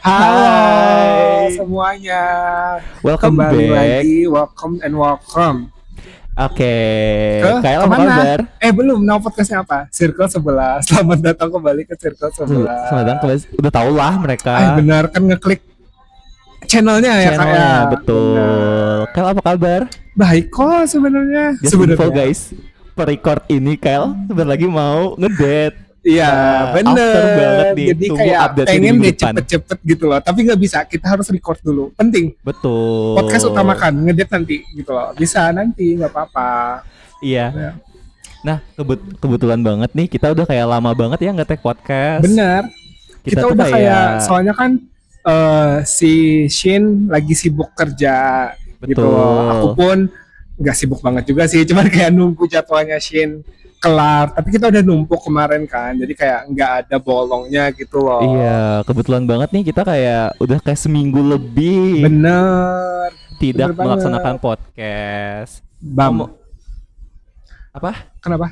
Halo Hai, semuanya, welcome kembali back. lagi, welcome Oke, ke Kyle apa kemana? kabar? Belum, nama podcastnya apa? Circle 11. Selamat datang kembali ke Circle Selamat datang 11. udah tau lah mereka Benar kan ngeklik channelnya ya kak ya? channelnya, betul. Benar. Kyle apa kabar? Baik kok sebenarnya. Just info guys, per-record ini Kyle sebentar lagi mau ngedate. Iya After banget bener. nih, Jadi tunggu kayak update-nya di pengen minggu deh depan. cepet-cepet gitu loh. Tapi nggak bisa, kita harus record dulu. Penting. Betul. Podcast utamakan, ngedate nanti gitu loh. Bisa nanti, nggak apa-apa. Iya. Ya. Nah, kebetulan banget nih kita udah kayak lama banget ya nge-tag podcast. Bener. Kita tuh udah kayak soalnya kan si Shin lagi sibuk kerja gitu Betul. loh. Aku pun nggak sibuk banget juga sih, cuman kayak nunggu jadwalnya Shin kelar. Tapi kita udah numpuk kemarin kan, jadi kayak nggak ada bolongnya gitu loh. Iya, kebetulan banget nih kita kayak udah kayak seminggu lebih Bener. tidak bener melaksanakan banget. podcast. Bam. Apa? Kenapa?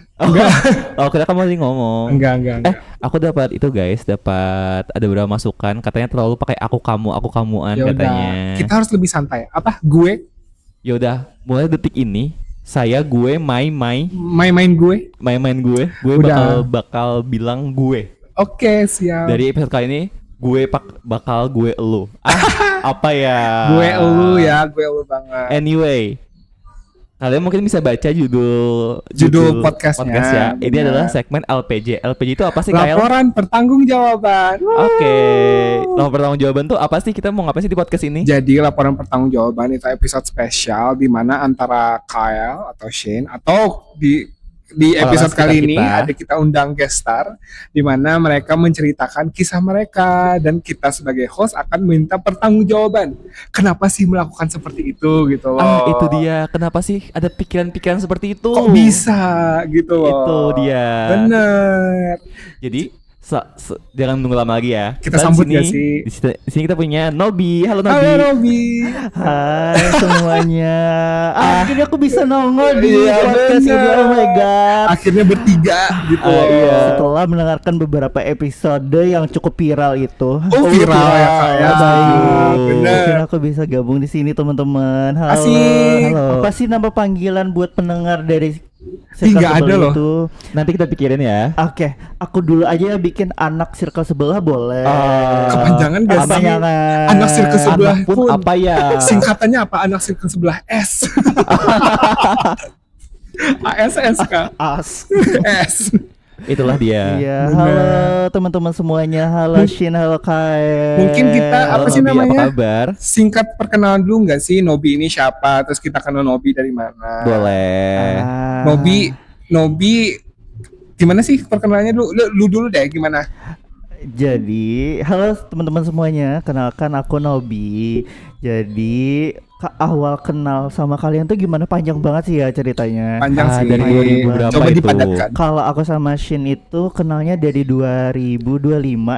Oh, kita kan masih ngomong. Enggak. Aku dapat itu guys, dapat ada beberapa masukan. Katanya terlalu pakai aku kamuan Ya udah, katanya. kita harus lebih santai. Apa? Gue Ya udah, mulai detik ini saya gue main gue. gue Udah. bakal bilang gue. Oke, siap. Dari episode kali ini gue bakal gue elu. Apa ya? Gue elu banget. Anyway, kalian mungkin bisa baca Judul podcastnya. ya. Ini Benar. adalah segmen LPJ. LPJ itu apa sih, Kyle? Laporan pertanggungjawaban. Oke. Laporan pertanggungjawaban tuh apa sih? Kita mau ngapain sih di podcast ini? Jadi laporan pertanggungjawaban itu episode spesial di mana antara Kyle atau Shane atau di episode Orang kali sekitar ini kita. ada kita undang guest star di mana mereka menceritakan kisah mereka dan kita sebagai host akan minta pertanggungjawaban. Kenapa sih melakukan seperti itu gitu loh. Itu dia. Kenapa sih ada pikiran-pikiran seperti itu? Kok bisa gitu loh. Itu dia. Bener. Jadi jangan nunggu lama lagi ya. Kita sambut di sini, gak sih? Di sini kita punya Nobi. Halo Nobi. Halo Robi. Hai semuanya. Akhirnya aku bisa nongol di Iya, podcast ini. bener. Oh my god. Akhirnya bertiga gitu loh. Iya. Setelah mendengarkan beberapa episode yang cukup viral itu. Oh, viral ya kak ya. Baik. Bener. Akhirnya aku bisa gabung di sini teman-teman. Halo. Asik. Halo. Apa sih nama panggilan buat pendengar dari Ih, nggak ada sebelah loh. itu? Nanti kita pikirin ya. Oke, aku dulu aja ya bikin anak circle sebelah boleh. Kepanjangan gak sih? Kepanjangan. Anak circle sebelah Anak pun apa ya? Singkatannya apa? Anak circle sebelah S. ASS kak. As. S. Itulah dia. Iya, Bener. halo teman-teman semuanya. Halo Shin, halo Kai. Mungkin kita Halo apa sih Nobi, namanya? apa kabar? Singkat perkenalan dulu nggak sih? Nobi ini siapa? Terus kita kenal Nobi dari mana? Boleh. Nobi gimana sih perkenalannya dulu? Lu dulu deh gimana? Jadi, halo teman-teman semuanya. Kenalkan aku Nobi. Jadi, awal kenal sama kalian tuh gimana, panjang banget sih ya ceritanya. Panjang sih. Dari 2000 berapa Coba itu? dipadatkan. Kalau aku sama Shin itu kenalnya dari 2025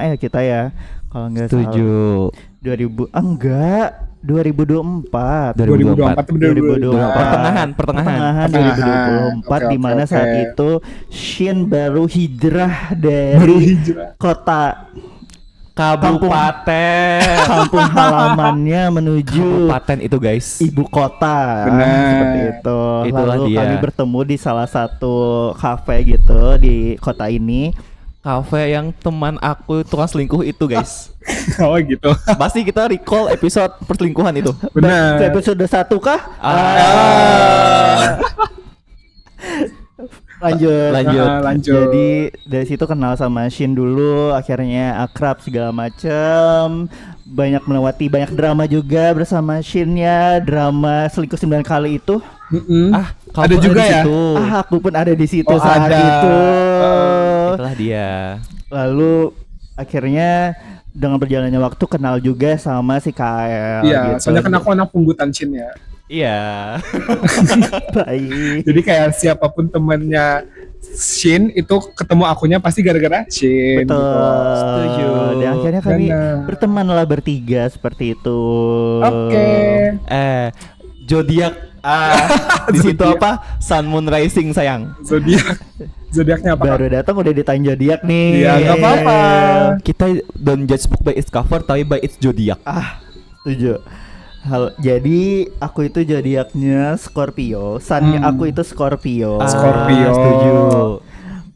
ya kita ya. Kalau nggak salah. 7 enggak, 2024. 2024. 2024. Pertengahan. Pertengahan. 2024 Oke, di mana oke. saat itu Shin baru hijrah Baru dari hijrah. kota Kabupaten. kampung halamannya menuju Kabupaten itu guys. ibu kota. Benar. Seperti itu. Itulah Lalu dia. kami bertemu di salah satu kafe gitu di kota ini. Kafe yang teman aku tukang selingkuh itu guys. Oh gitu. Pasti kita recall episode perselingkuhan itu. Benar. Ke episode 1 kah? Lanjut. Lanjut. Jadi dari situ kenal sama Shin dulu, akhirnya akrab segala macem. Banyak melewati banyak drama juga bersama Shin ya, drama selingkuh 9 kali itu. Mm-mm. Kamu Ada pun juga di ya? situ. Aku pun ada di situ Oh, saat ada. itu. Itulah dia. Lalu akhirnya dengan berjalannya waktu kenal juga sama si KL Iya, gitu. soalnya kan aku anak punggutan Chin ya. Iya. Baik. Jadi kayak siapapun temennya Shin itu ketemu akunya pasti gara-gara Shin. Betul. Gitu. Setuju. Dan akhirnya kami Benar. berteman lah bertiga seperti itu. Oke. Zodiak Di situ apa? Sun Moon Rising sayang. Zodiaknya apa? Baru datang udah ditanya zodiak nih. Iya, nggak apa-apa. Kita don't judge book by its cover tapi by its zodiak. Setuju. Jadi aku itu zodiaknya Scorpio, sunnya aku itu Scorpio. Scorpio. Setuju.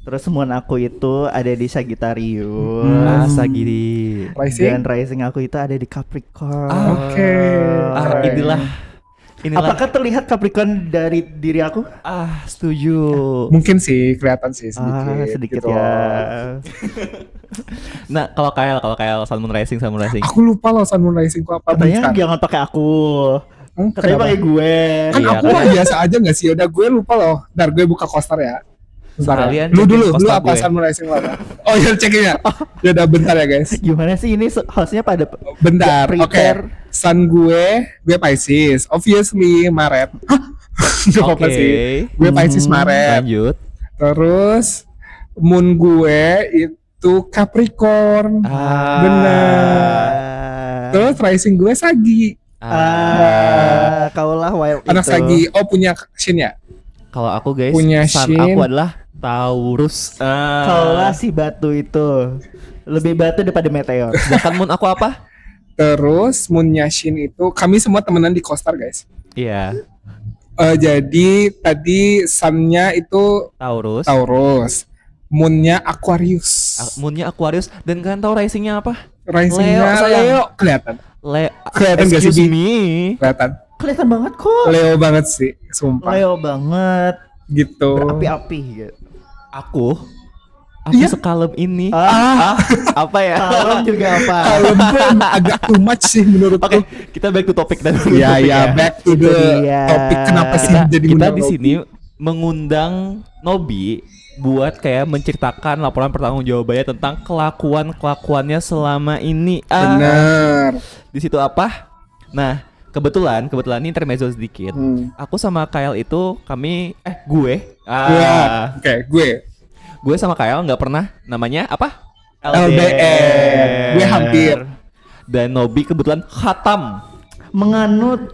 Terus moon aku itu ada di Sagittarius. Sagiri. Dan rising aku itu ada di Capricorn. Oke. Inilah. Apakah terlihat Capricorn dari diri aku? Setuju. Mungkin sih kelihatan sih sedikit. Sedikit gitu. ya. Nah, kalau Kyle Sun Moon Rising. Aku lupa loh Sun Moon Rising ku apa. Katanya Bentar. jangan pakai aku. Katanya Kenapa? pakai gue. Kan Iya, aku mah biasa aja gak sih? Udah gue lupa loh. Ntar gue buka coaster ya. Bentar Sekalian ya. Lu cekin dulu coaster apa gue. Sun Moon Rising lu apa? Oh ya cekin ya. Ya udah bentar ya guys. Gimana sih ini hostnya pada Bentar. Oke. prepare. Sun gue Pisces. Obviously Maret. Hah? Gak apa-apa Oke. sih. Gue Pisces Maret. Lanjut. Terus moon gue itu Capricorn. Bener. Terus rising gue Sagi. Kaulah wild Anak itu. Sagi. Oh punya Shin ya? Kalau aku guys, Punya sun Shin. aku adalah Taurus. Kaulah si batu itu lebih batu daripada meteor. Sedangkan moon aku apa? Terus moonnya Shin itu kami semua temenan di Coastar guys. Iya, Jadi tadi sunnya itu Taurus. Taurus, moonnya Aquarius, Moonnya Aquarius dan kalian tahu risingnya apa? risingnya Leo, sayang. Leo. Kelihatan Kelihatan gak sih, Excuse Bi? me. kelihatan Kelihatan banget kok. Leo banget sih, sumpah. Leo banget. Gitu. Berapi-api gitu. Aku Iya. sekalem ini. Apa ya? Kalem juga apa? Kalau gue agak too much sih menurutku. Oke, kita back to topic dan Ya, back to the Iya. topik kenapa sih kita, jadi kita undang di Nobi? sini mengundang Nobi buat kayak menceritakan laporan pertanggungjawabannya tentang kelakuannya selama ini. Bener. Di situ apa? Nah, kebetulan ini intermezzo sedikit. Aku sama Kyle itu gue. Ya, oke, Gue sama Kyle nggak pernah namanya apa? LDR. Gue hampir. Dan Nobi kebetulan khatam. Menganut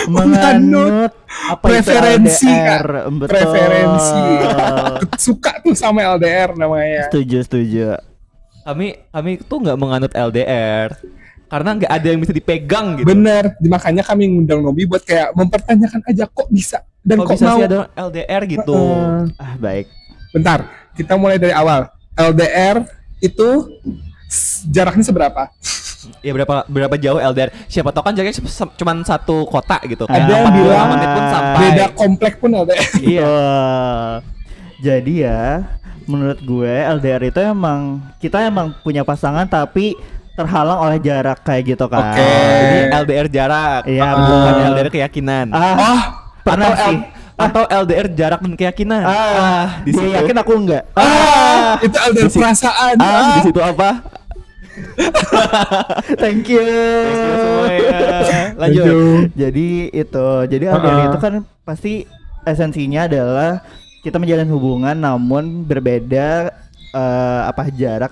Menganut apa preferensi, itu LDR? Kak. Betul. Preferensi. Suka tuh sama LDR namanya. Setuju. Kami tuh nggak menganut LDR karena nggak ada yang bisa dipegang gitu. Bener, makanya kami ngundang Nobi buat kayak mempertanyakan aja kok bisa dan Kok kok bisa mau. sih ada LDR gitu? Baik. Bentar, kita mulai dari awal. LDR itu jaraknya seberapa? Ya berapa jauh LDR? Siapa tahu kan jaraknya cuma satu kota gitu. Ada yang 45 bilang menit pun sampai. beda komplek pun LDR. Iya. Jadi ya, menurut gue LDR itu kita emang punya pasangan tapi terhalang oleh jarak kayak gitu kan. Oke. Jadi LDR jarak. Iya, bukan betul. LDR keyakinan. Pernah sih. Atau LDR jarak dan keyakinan. Di Dia situ. yakin aku enggak. Itu LDR perasaan. Di situ apa? Thank you. Lanjut. Jadi LDR itu kan pasti esensinya adalah kita menjalin hubungan namun berbeda jarak,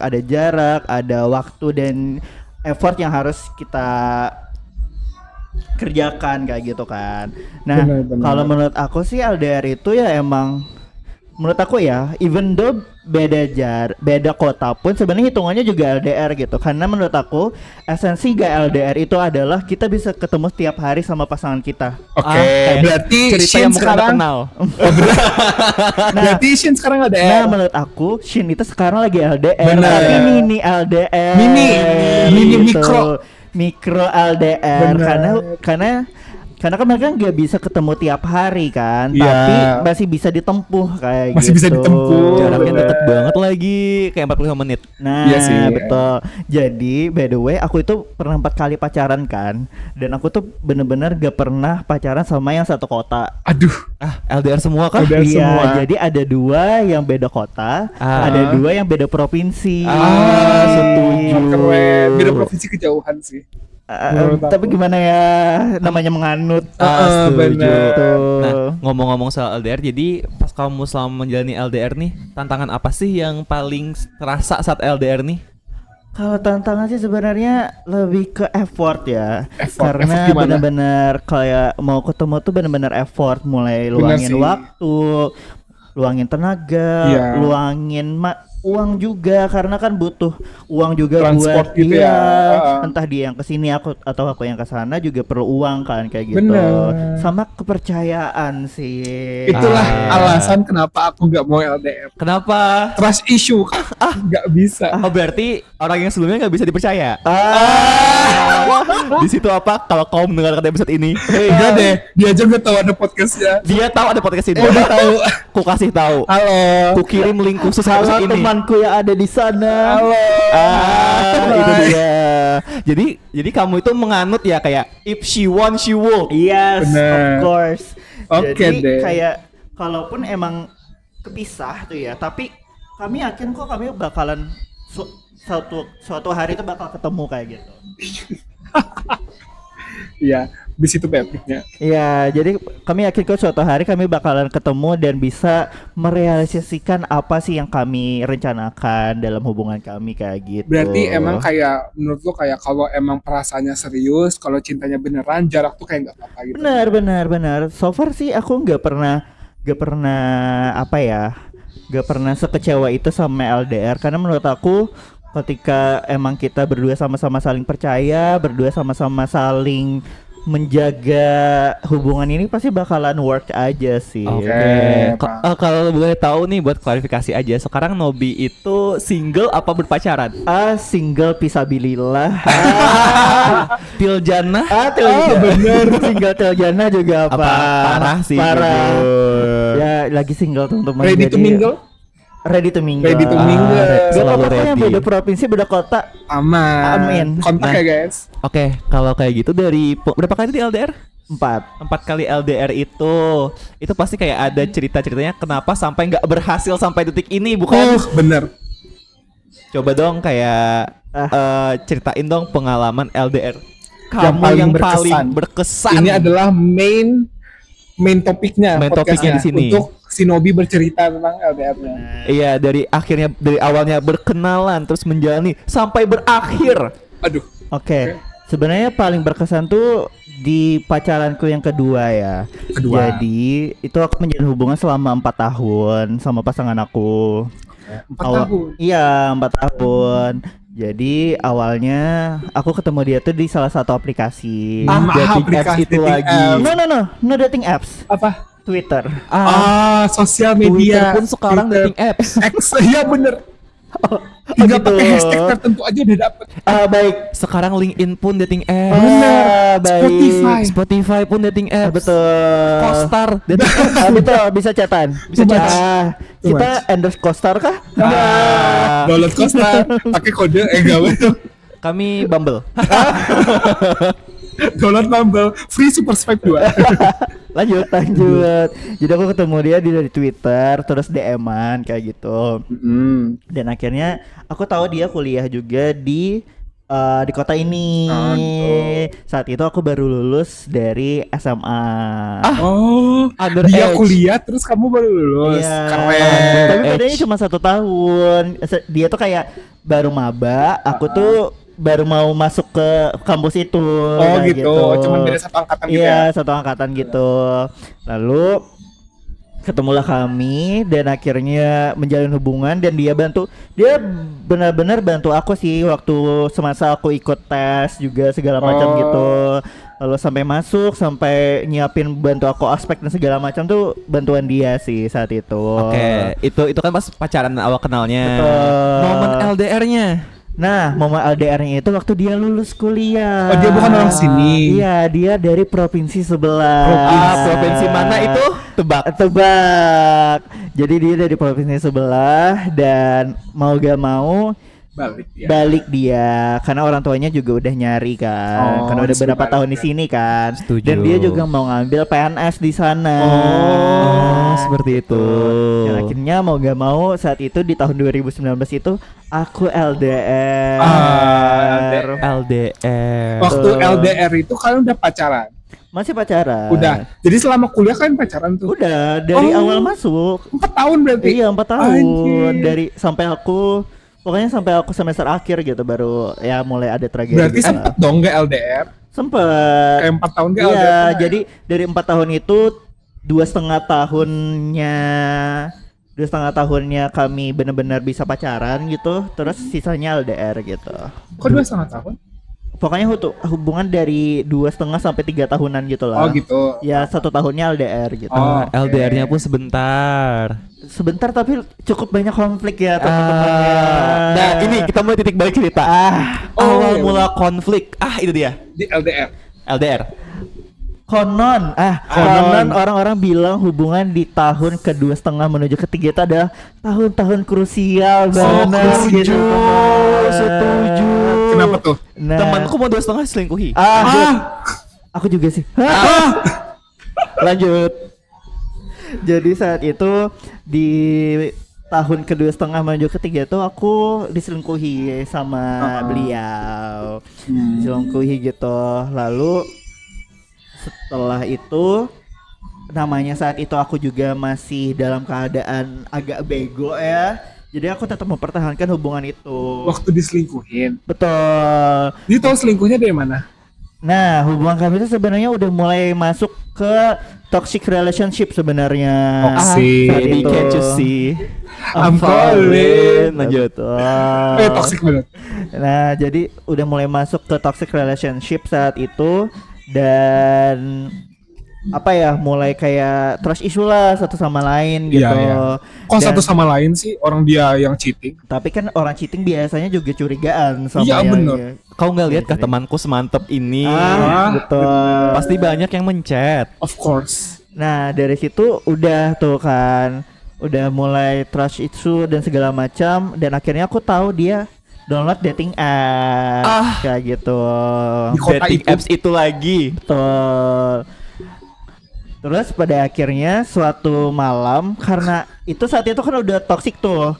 ada waktu dan effort yang harus kita kerjakan kayak gitu kan. Nah, Benar. kalau menurut aku sih LDR itu ya emang menurut aku ya, even though beda kota pun sebenarnya hitungannya juga LDR gitu. Karena menurut aku esensi gak LDR itu adalah kita bisa ketemu setiap hari sama pasangan kita. Oke, berarti cerita Shin yang mungkin Anda sekarang kenal. berarti Shin sekarang Nah, LDR. menurut aku Shin itu sekarang lagi LDR. Bener. Tapi mini LDR. Mini mikro LDR. Bener. Karena kan mereka nggak bisa ketemu tiap hari kan, Iya. tapi masih bisa ditempuh kayak Masih gitu. bisa ditempuh. Jaraknya Bener. deket banget lagi, kayak 45 menit. Nah, Iya sih. betul. Jadi, by the way, aku itu pernah 4 kali pacaran kan, dan aku tuh bener-bener gak pernah pacaran sama yang satu kota. Aduh, LDR semua kah? LDR Iya, semua. jadi ada 2 yang beda kota, Ah. ada 2 yang beda provinsi. Setuju. keren. Beda provinsi kejauhan sih. Menurut Tapi aku. gimana ya, namanya menganut. Setuju. bener. Nah, ngomong-ngomong soal LDR, jadi pas kamu selama menjalani LDR nih, tantangan apa sih yang paling terasa saat LDR nih? Kalau tantangan sih sebenarnya lebih ke effort ya. Effort Karena gimana? benar-benar kayak mau ketemu tuh benar-benar effort, mulai Bener luangin sih. waktu, luangin tenaga, Iya. luangin uang juga karena kan butuh uang juga Transport buat gitu dia. ya. Heeh. Entah dia yang kesini atau aku yang kesana juga perlu uang kan kayak gitu. Bener. Sama kepercayaan sih. Itulah Ah. alasan kenapa aku nggak mau LDR. Kenapa? Trust issue. Nggak bisa. Oh berarti orang yang sebelumnya nggak bisa dipercaya. Ah. Di situ apa? Kalau kau mendengarkan episode ini, Enggak deh. Dia aja nggak tahu ada podcastnya. dia tahu ada podcast ini. Udah tahu. Ku kasih tahu. Halo. Ku kirim link khusus Halo episode ini. temanku yang ada di sana. Halo. Itu dia. Jadi kamu itu menganut ya kayak if she want she will. Yes, Bener. of course. Oke Jadi deh. kayak kalaupun emang kepisah tuh ya, tapi kami yakin kok kami bakalan suatu hari itu bakal ketemu kayak gitu. Iya, di situ bapiknya. Iya, jadi kami yakin kok suatu hari kami bakalan ketemu dan bisa merealisasikan apa sih yang kami rencanakan dalam hubungan kami kayak gitu. Berarti emang kayak menurut lo kayak kalau emang perasaannya serius, kalau cintanya beneran, jarak tuh kayak nggak apa-apa gitu. benar. So far sih aku nggak pernah apa ya, nggak pernah sekecewa itu sama LDR karena menurut aku ketika emang kita berdua sama-sama saling percaya, berdua sama-sama saling menjaga hubungan ini pasti bakalan work aja sih. Oke. Kalau boleh tahu nih buat klarifikasi aja, sekarang Nobi itu single apa berpacaran? Single pisabilillah. Tiljana? Bener. Single Tiljana juga apa? Parah sih. Parah. bener. Ya lagi single teman-teman. Ready to jadi- mingle? Ready to mingle. Ready to mingle. Gak Selalu apa-apa yang ready. beda provinsi, beda kota. Aman. Amin. Kontak Nah. ya guys. Oke, kalau kayak gitu dari berapa kali di LDR? 4. 4 kali LDR itu pasti kayak ada cerita-ceritanya kenapa sampai nggak berhasil sampai detik ini, bukan? Bener. Coba dong kayak ceritain dong pengalaman LDR Yang kamu paling yang berkesan. paling berkesan. Ini adalah main topiknya. Main topiknya podcastnya. di sini. Untuk si Nobi bercerita tentang LDR-nya. Iya, dari awalnya berkenalan terus menjalani sampai berakhir. Aduh. Oke. Sebenarnya paling berkesan tuh di pacaranku yang kedua ya. Kedua. Jadi itu aku menjalin hubungan selama 4 tahun sama pasangan aku. 4 tahun. Iya, 4 tahun. Jadi awalnya aku ketemu dia tuh di salah satu aplikasi. Dating apps aplikasi itu dating lagi. apps. No dating apps. Apa? Twitter. Sosial Twitter media. pun sekarang Twitter. dating apps. X, iya bener. Tinggal gitu. pakai hashtag tertentu aja udah dapet. Baik. Sekarang LinkedIn pun dating apps. Bener. Baik. Spotify. Spotify pun dating apps. Betul. Costar dating apps. Betul, bisa chatan. Bisa chat. Too Kita much. endorse Costar kah? Download Costa, pakai kode enggak betul. Kami Bumble. Download Bumble, free Super Swipe 2. Lanjut. Jadi aku ketemu dia dari Twitter, terus DM-an kayak gitu. Dan akhirnya aku tahu dia kuliah juga di kota ini. Saat itu aku baru lulus dari SMA. Oh, Underage. dia kuliah terus kamu baru lulus. Iya. Keren. Tapi bedanya cuma 1 tahun. Dia tuh kayak baru maba, aku tuh baru mau masuk ke kampus itu. Oh kayak gitu. Cuman beda satu angkatan gitu Iya, ya. satu angkatan gitu. Lalu ketemulah kami dan akhirnya menjalin hubungan dan dia benar-benar bantu aku sih waktu semasa aku ikut tes juga segala macam Oh. gitu. Lalu sampai masuk, sampai nyiapin bantu aku aspek dan segala macam tuh bantuan dia sih saat itu. Oke, itu kan pas pacaran awal kenalnya. Betul. Momen LDR-nya. Nah, momen LDR-nya itu waktu dia lulus kuliah. Oh, dia bukan orang sini. Iya, dia dari provinsi sebelah. Provinsi mana itu? Tebak. Tebak. Jadi dia dari provinsi sebelah dan mau gak mau balik dia karena orang tuanya juga udah nyari kan. Oh, Karena udah disuruh berapa balik tahun di ya. sini kan. Setuju. Dan dia juga mau ngambil PNS di sana. Oh, seperti itu. Dan akhirnya mau gak mau saat itu di tahun 2019 itu aku LDR. LDR. Waktu LDR itu kalian udah pacaran? Masih pacaran. Udah. Jadi selama kuliah kalian pacaran tuh? Udah dari Oh. awal masuk. 4 tahun berarti? Iya 4 tahun. Anjir. Dari sampai aku Pokoknya sampai aku semester akhir gitu baru ya mulai ada tragedi. Berarti sempet dong gak LDR? Sempet. Kayak 4 tahun gak Iya, LDR? jadi dari 4 tahun itu 2,5 tahunnya kami benar-benar bisa pacaran gitu, terus sisanya LDR gitu. Kok 2,5 tahun? Pokoknya hubungan dari 2,5 sampai 3 tahunan gitu lah. Oh gitu. Ya 1 tahunnya LDR gitu. Oh, oke. LDR-nya pun sebentar. Sebentar tapi cukup banyak konflik ya teman-teman. Nah, ini kita mulai titik balik cerita. Awal iya. mula konflik. Itu dia. Di LDR. LDR. Konon orang-orang bilang hubungan di tahun ke-2,5 menuju ketiga itu adalah tahun-tahun krusial banget gitu. Setuju. Kenapa tuh? Nah, Temanku mau 2,5 selingkuhi. aku juga sih. Lanjut. Jadi saat itu di tahun ke-2,5 menuju ketiga tuh aku diselingkuhi sama beliau. Diselingkuhi gitu. Lalu setelah itu namanya saat itu aku juga masih dalam keadaan agak bego ya. Jadi aku tetap mempertahankan hubungan itu. Waktu diselingkuhin. Betul. Dia tahu selingkuhnya dari mana? Nah, hubungan kami itu sebenarnya udah mulai masuk ke toxic relationship sebenarnya. Toxic. Saat Baby, itu. can't you see? I'm falling. Lanjut. Toxic banget. Nah, jadi udah mulai masuk ke toxic relationship saat itu dan apa ya, mulai kayak trust issue lah satu sama lain gitu. Iya, iya. Kok Dan- satu sama lain sih orang dia yang cheating? Tapi kan orang cheating biasanya juga curigaan sama Iya, yang bener. Kau nggak lihat kah temanku semantep ini? Betul. Pasti banyak yang mencet. Of course. Nah, dari situ udah tuh kan, udah mulai trust issue dan segala macam, dan akhirnya aku tahu dia download dating apps kayak gitu. Di kota Dating itu. apps itu lagi. Betul. Terus pada akhirnya suatu malam, karena itu saat itu kan udah toxic tuh.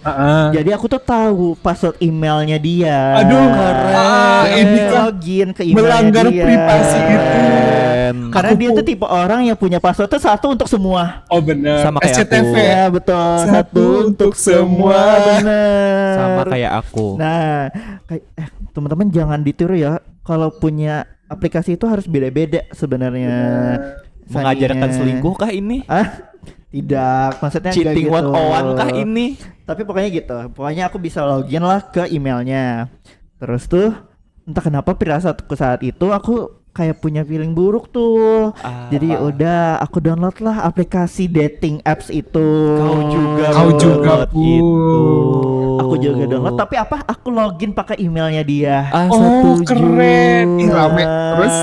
Jadi aku tuh tahu password emailnya dia. Aduh, keren. ini kan login ke emailnya melanggar dia. privasi itu. Karena dia tuh tipe orang yang punya password tuh satu untuk semua. Oh bener. Sama kayak SCTV. aku. Ya betul. Satu untuk semua. Bener. Sama kayak aku. Nah, kayak teman-teman jangan ditiru ya. Kalau punya aplikasi itu harus beda-beda sebenarnya. Mengajarkan Sanginya. selingkuh kah ini? Tidak, maksudnya Cheating enggak gitu. 101 kah ini? Tapi pokoknya gitu. Pokoknya aku bisa login lah ke emailnya. Terus tuh entah kenapa firasatku saat itu aku kayak punya feeling buruk tuh. Jadi udah aku download lah aplikasi dating apps itu. Kau juga download itu. Aku juga download, tapi apa? Aku login pakai emailnya dia. Oh, keren. Ih, rame. Terus?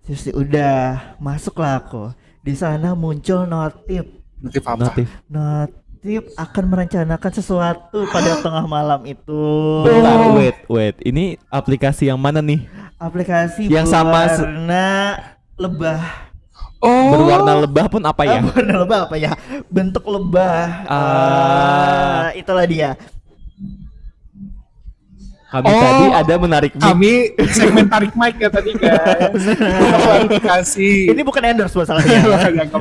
Terus udah masuklah aku. Di sana muncul notif Notif apa? Notif akan merencanakan sesuatu pada tengah malam itu. Bentar, wait. Ini aplikasi yang mana nih? Aplikasi Yang sama berwarna lebah. Oh. Berwarna lebah pun apa ya? Warna lebah apa ya? Bentuk lebah. Itulah dia. Kami tadi ada menarik mic. Kami segmen tarik mic ya tadi guys. Aplikasi. Ini bukan endorse masalahnya.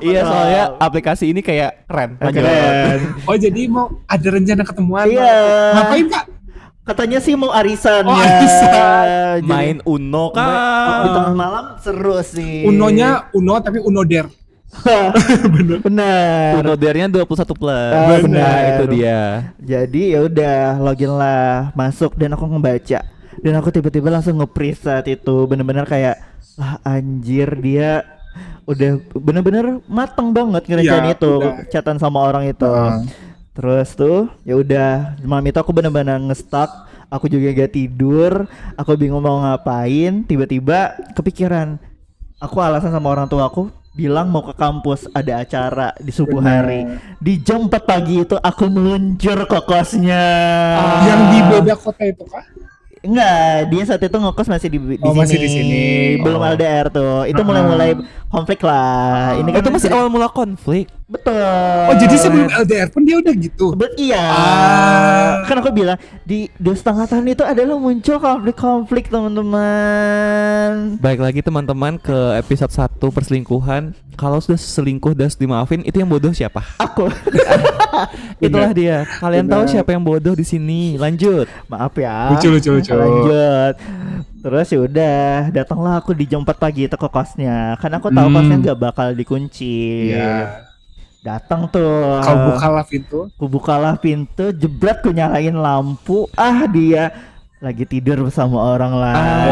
Iya, soalnya aplikasi ini kayak keren. Lanjut. Keren. Oh jadi mau ada rencana ketemuan? Iya. Ngapain kak? Katanya sih mau arisan Oh, ya. arisan. Jadi, Main Uno di kah? tengah malam seru sih. Unonya Uno tapi Uno Der. Benar. Uno Dare-nya 21 plus. Benar. Nah, itu dia. Jadi ya udah login lah, masuk dan aku ngebaca. Dan aku tiba-tiba langsung nge-freeze saat itu. Bener-bener kayak anjir, dia udah bener-bener mateng banget ngerencanain Iya, itu, udah. chatan sama orang itu. Terus tuh ya udah malam itu aku bener-bener nge-stuck. Aku juga gak tidur, aku bingung mau ngapain. Tiba-tiba kepikiran, aku alasan sama orang tua aku bilang mau ke kampus, ada acara di subuh hari. Di jam 4 pagi itu aku meluncur ke kosnya. Yang di beda kota itu kah? Enggak, dia saat itu ngekos masih di Oh, sini. masih di sini. Belum Oh. LDR tuh. Itu mulai-mulai konflik lah. Ini kan Itu masih awal mula konflik. Betul. Oh jadi sebelum LDR pun dia udah gitu. Iya. Kan aku bilang di 2,5 tahun itu adalah muncul konflik-konflik teman-teman. Baik lagi teman-teman ke episode 1 perselingkuhan. Kalau sudah selingkuh dan dimaafin, itu yang bodoh siapa? Aku. Itulah dia. Kalian tahu Benar. siapa yang bodoh di sini? Lanjut. Maaf ya. Lucu. Lanjut. Terus ya udah, datanglah aku di jam 4 pagi itu ke kosnya. Karena aku tahu kosnya nggak bakal dikunci. Iya. Datang tuh. Kau bukalah pintu. Ku bukalah pintu, jebret ku nyalain lampu. Dia lagi tidur bersama orang lain.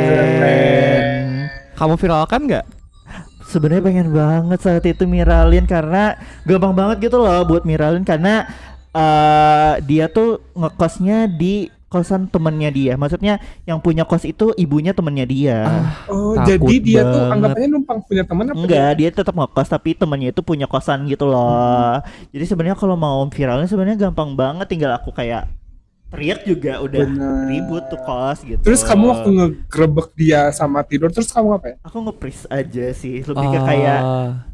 Keren. Kamu viralkan nggak? Sebenarnya pengen banget saat itu miralin karena gampang banget gitu loh buat miralin karena dia tuh ngekosnya di kosan temennya dia. Maksudnya yang punya kos itu ibunya temennya dia. Oh Takut jadi dia tuh banget. anggapannya numpang punya teman apa? Enggak, dia tetap ngekos tapi temennya itu punya kosan gitu loh. Jadi sebenarnya kalau mau viralnya sebenarnya gampang banget, tinggal aku kayak teriak juga udah Bener. ribut tuh kos gitu. Terus kamu waktu ngegerebek dia sama tidur terus kamu ngapain? aku nge-freeze aja sih, lebih ke kayak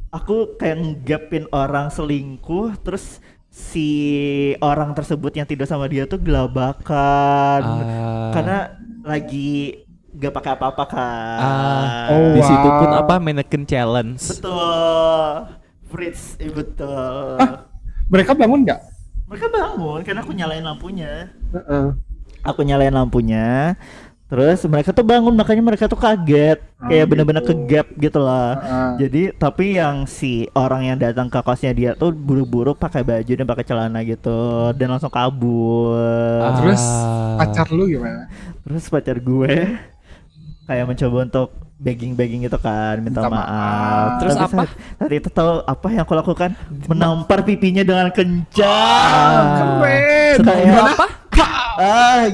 aku kayak nggapin orang selingkuh terus si orang tersebut yang tidur sama dia tuh gelabakan karena lagi gak pakai apa-apa kan. Oh, Di situ pun wow. apa mannequin challenge. Betul, Fritz, betul. Mereka bangun nggak? Mereka bangun karena aku nyalain lampunya. Heeh. Aku nyalain lampunya. Terus mereka tuh bangun, makanya mereka tuh kaget, kayak bener-bener gitu. kegap gitu lah. Heeh. Jadi tapi yang si orang yang datang ke kosnya dia tuh buru-buru pakai baju dan pakai celana gitu dan langsung kabur. Terus pacar lu gimana? Terus pacar gue kayak mencoba untuk begging gitu kan, minta Minta maaf. maaf. Terus Tapi apa? Saat itu tahu apa yang aku lakukan? Menampar pipinya dengan kencang. Keren. Kayak Gimana? Apa?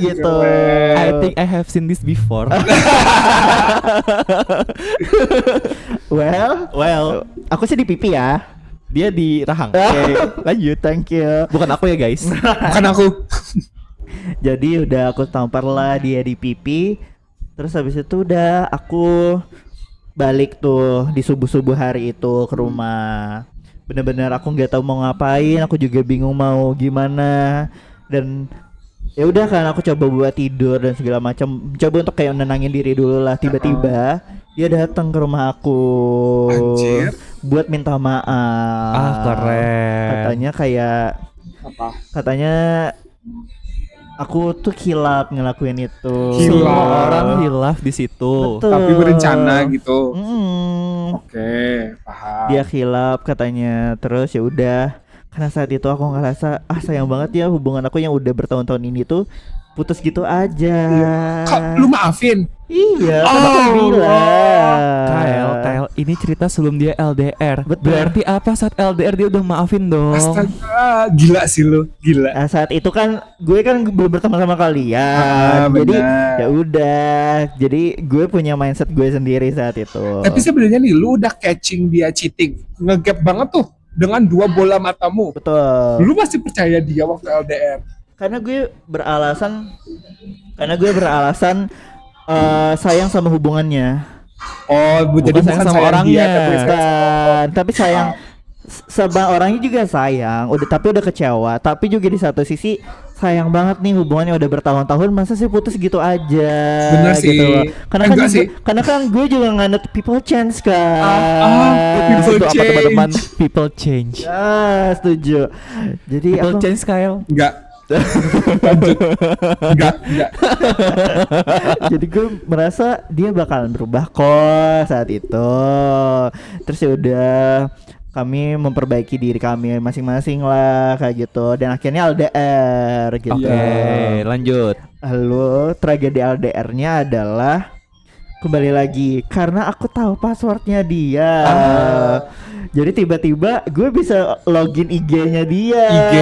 gitu. Keren. I think I have seen this before. Well, aku sih di pipi ya. Dia di rahang. Oke, lanjut. Thank you. Bukan aku ya guys. Bukan aku. Jadi udah aku tampar lah dia di pipi. Terus habis itu udah aku balik tuh di subuh-subuh hari itu ke rumah. Bener-bener aku nggak tahu mau ngapain, aku juga bingung mau gimana. Dan ya udah kan aku coba buat tidur dan segala macam, coba untuk kayak nenangin diri dulu lah. Tiba-tiba dia datang ke rumah aku. Anjir. Buat minta maaf. Keren. Katanya kayak Apa? katanya aku tuh kilap ngelakuin itu. Hilaf. Semua orang hilaf di situ. Betul. Tapi berencana gitu. Mm. Oke, paham. Dia kilap katanya. Terus ya udah, karena saat itu aku ngerasa sayang banget ya hubungan aku yang udah bertahun-tahun ini tuh putus gitu aja. Kak, lu maafin? Iya, kan Oh, aku bilang. Kyle, ini cerita sebelum dia LDR. Betul. Berarti apa saat LDR dia udah maafin dong? Astaga, gila sih lu, gila. Nah, saat itu kan gue kan belum berteman sama kalian. Jadi benar. ya udah. Jadi gue punya mindset gue sendiri saat itu. Tapi sebenarnya nih lu udah catching dia cheating, ngegap banget tuh dengan 2 bola matamu. betul. Lu masih percaya dia waktu LDR? Karena gue beralasan sayang sama hubungannya. Oh, jadi Bukan sayang bukan sama sayang orangnya. dia, tapi sayang Bukan, tapi sayang sama orangnya juga sayang. Tapi udah kecewa. Tapi juga di satu sisi sayang banget nih hubungannya udah bertahun-tahun, masa sih putus gitu aja. Bener gitu sih. loh. Enggak sih. Karena kan gue juga nganut people change kan. people Itu apa change. teman-teman? People change. Setuju. Jadi People aku change Kyle. Enggak. Lanjut. Enggak. jadi gue merasa dia bakalan berubah kok saat itu. Terus ya udah kami memperbaiki diri kami masing-masing lah kayak gitu, dan akhirnya LDR gitu. Oke, lanjut. Lalu tragedi LDR-nya adalah kembali lagi karena aku tahu passwordnya dia. Jadi tiba-tiba gue bisa login IG-nya dia. IG,